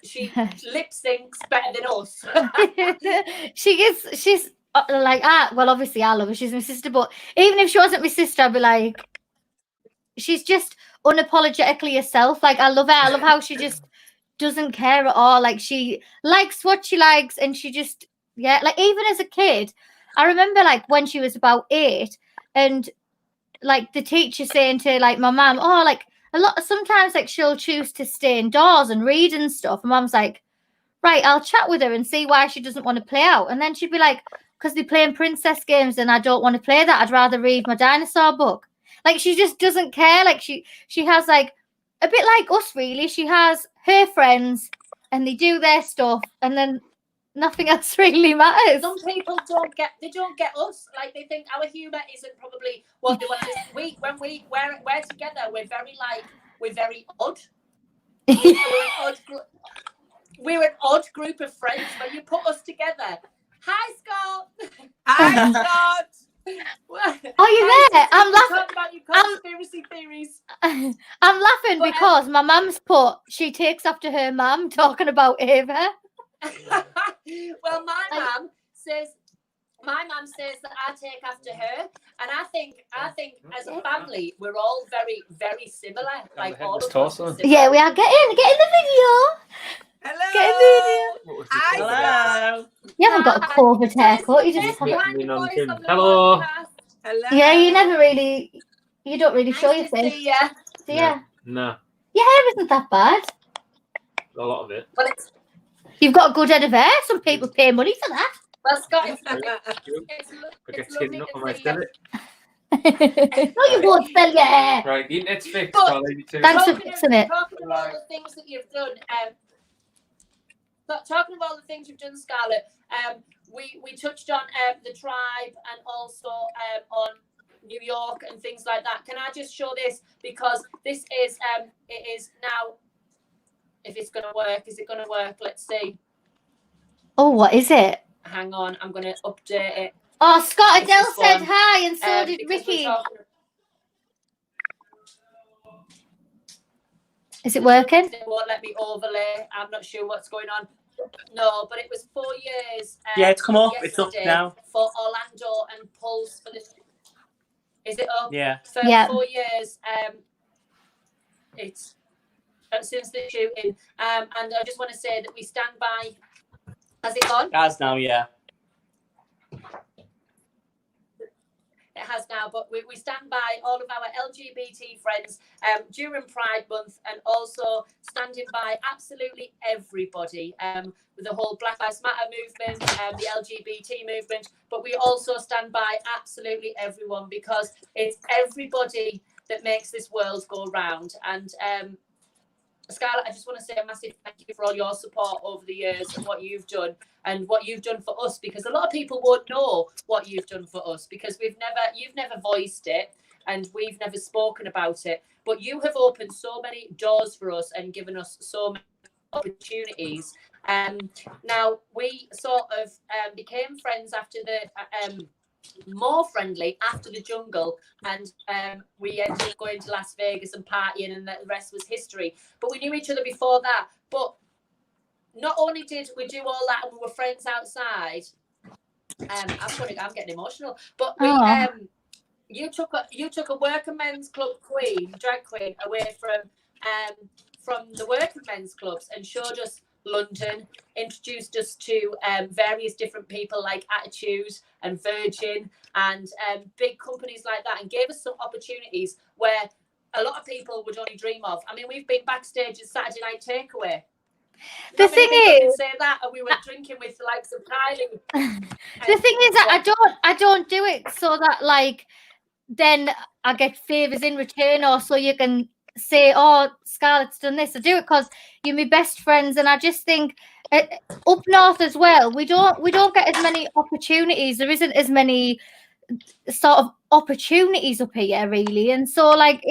lip syncs better than us. she's well, obviously I love her. She's my sister, but even if she wasn't my sister, I'd be like, she's just unapologetically herself. Like, I love her. I love how she just doesn't care at all. Like, she likes what she likes, and she just like, even as a kid, I remember like when she was about 8, and like the teacher saying to like my mum, oh, like sometimes like she'll choose to stay indoors and read and stuff. And mum's like, right, I'll chat with her and see why she doesn't want to play out. And then she'd be like, because they're playing princess games and I don't want to play that. I'd rather read my dinosaur book. Like, she just doesn't care. Like, she has like a bit like us, really. She has her friends and they do their stuff, and then nothing else really matters. Some people don't get us. Like, they think our humour isn't probably what they want. When we're together, we're very odd. We're an odd group of friends. When you put us together. Hi, Scott. Hi, Scott. Are you there? I'm laughing. Talk about your conspiracy theories. I'm laughing because my mum's put, she takes after her mum talking about Ava. Well, my mum says my mum says that I take after her, and I think as a family we're all very, very similar. Like all of us. Are similar. Yeah, we are. Get in the video. Hello. Get in the video. Hi, Hello. You haven't got a COVID haircut. You just have a... Hello. Hello. Yeah, you never really. You don't really show your Nice to face. see ya. So, yeah. No, Your hair isn't that bad. a lot of it. Well, it's You've got a good head of hair. Some people pay money for that. well, Scott. I get It's skin lovely up on to my see you. stomach. No, you won't sell your hair. Right, the internet's fixed. But- I'll leave you to it. Thanks for Talking fixing it. Talking of all the things that you've done, talking of all the things you've done, Scarlett. We touched on the tribe and also on New York and things like that. Can I just show this, because this is it is now. If it's going to work, is it going to work? Let's see. Oh, what is it? Hang on, I'm going to update it. Oh, Scott It's Adele this said one. hi, and so did Because we're Ricky. talking- Is it working? They won't let me overlay. I'm not sure what's going on. No, but it was 4 years. Yeah, it's come up. It's up yesterday now. For Orlando and Pulse for the. Is it up? Yeah. For Yeah. 4 years. It's since the shooting. And I just want to say that we stand by. Has it gone? As now, yeah. It has now, but we stand by all of our LGBT friends during Pride Month, and also standing by absolutely everybody with the whole Black Lives Matter movement, the LGBT movement, but we also stand by absolutely everyone, because it's everybody that makes this world go round. And Scarlett, I just want to say a massive thank you for all your support over the years and what you've done and what you've done for us, because a lot of people won't know what you've done for us, because you've never voiced it and we've never spoken about it, but you have opened so many doors for us and given us so many opportunities. Now we sort of became friends after the more friendly after the jungle, and we ended up going to Las Vegas and partying, and the rest was history. But we knew each other before that. But not only did we do all that and we were friends outside, I'm getting emotional, but we you took a working men's club drag queen away from the working men's clubs and showed us London, introduced us to various different people like Attitude and Virgin and big companies like that, and gave us some opportunities where a lot of people would only dream of. I mean, we've been backstage at Saturday Night Takeaway. The thing is, say that, and we were drinking with the likes of Kylie. The thing is that I don't do it so that like then I get favors in return, or so you can say, oh, Scarlett's done this. I do it because you're my best friends, and I just think up north as well, we don't get as many opportunities. There isn't as many sort of opportunities up here really, and so like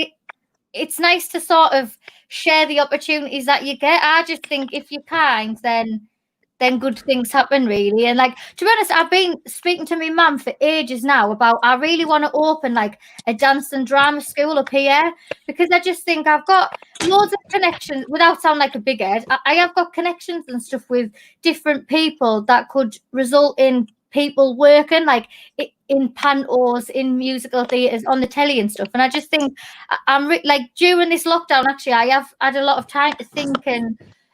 it's nice to sort of share the opportunities that you get. I just think if you're kind, then good things happen really. And like, to be honest, I've been speaking to my mum for ages now about I really want to open like a dance and drama school up here, because I just think I've got loads of connections, without sounding like a big head. I have got connections and stuff with different people that could result in people working like in pantos, in musical theatres, on the telly and stuff. And I just think I'm like, during this lockdown, actually, I have had a lot of time to think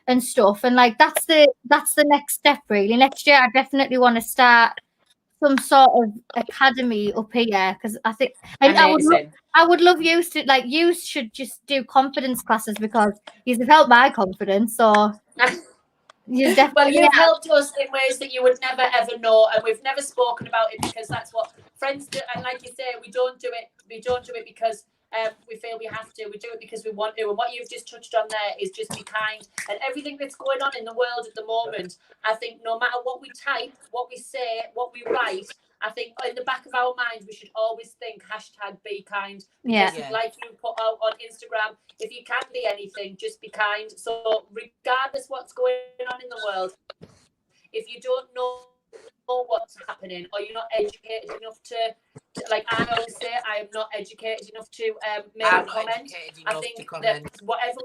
and stuff, and like that's the next step really. Next year I definitely want to start some sort of academy up here, because I think I would love you to like, you should just do confidence classes, because you've helped my confidence. So you've helped us in ways that you would never ever know, and we've never spoken about it because that's what friends do. And like you say, we don't do it because we feel we have to. We do it because we want to. And what you've just touched on there is just be kind. And everything that's going on in the world at the moment, I think no matter what we type, what we say, what we write, I think in the back of our minds, we should always think #BeKind. Yeah. Like you put out on Instagram, if you can be anything, just be kind. So regardless what's going on in the world, if you don't know what's happening, or you're not educated enough to like I always say, I am not educated enough to make a comment. I think that whatever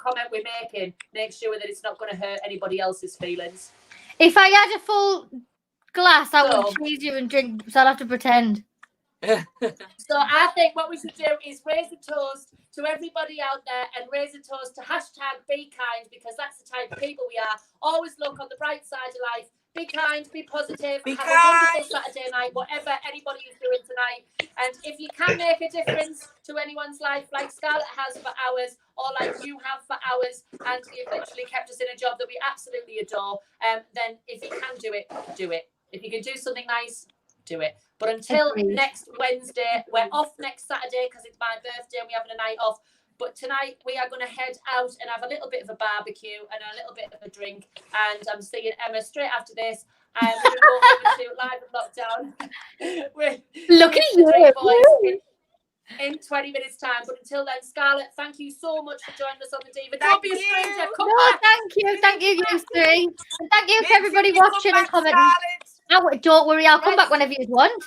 comment we're making, make sure that it's not going to hurt anybody else's feelings. If I had a full glass, I So- would cheese you and drink, so I'll have to pretend. So I think what we should do is raise a toast to everybody out there and raise a toast to hashtag be kind, because that's the type of people we are. Always look on the bright side of life. Be kind, be positive, Be have kind. a wonderful Saturday night, whatever anybody is doing tonight. And if you can make a difference to anyone's life, like Scarlett has for hours, or like you have for hours, and you've literally kept us in a job that we absolutely adore, then if you can do it, do it. If you can do something nice, do it. But until Agreed. next Wednesday, we're off next Saturday because it's my birthday and we're having a night off. But tonight we are going to head out and have a little bit of a barbecue and a little bit of a drink. And I'm seeing Emma straight after this. And we're going to go over to Live and Lockdown. Look at you. In 20 minutes' time. But until then, Scarlett, thank you so much for joining us on the Diva. Thank Don't be a you. stranger. Come No, back. thank you, you three. And thank you to everybody Come watching back, and commenting. Scarlett. Don't worry, I'll come back whenever you want.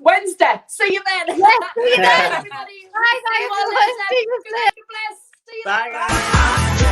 Wednesday. See you then. Yes, see you then. Everybody. Bye, See you all everyone. later. See you Good night, bless. See you Bye, then. guys.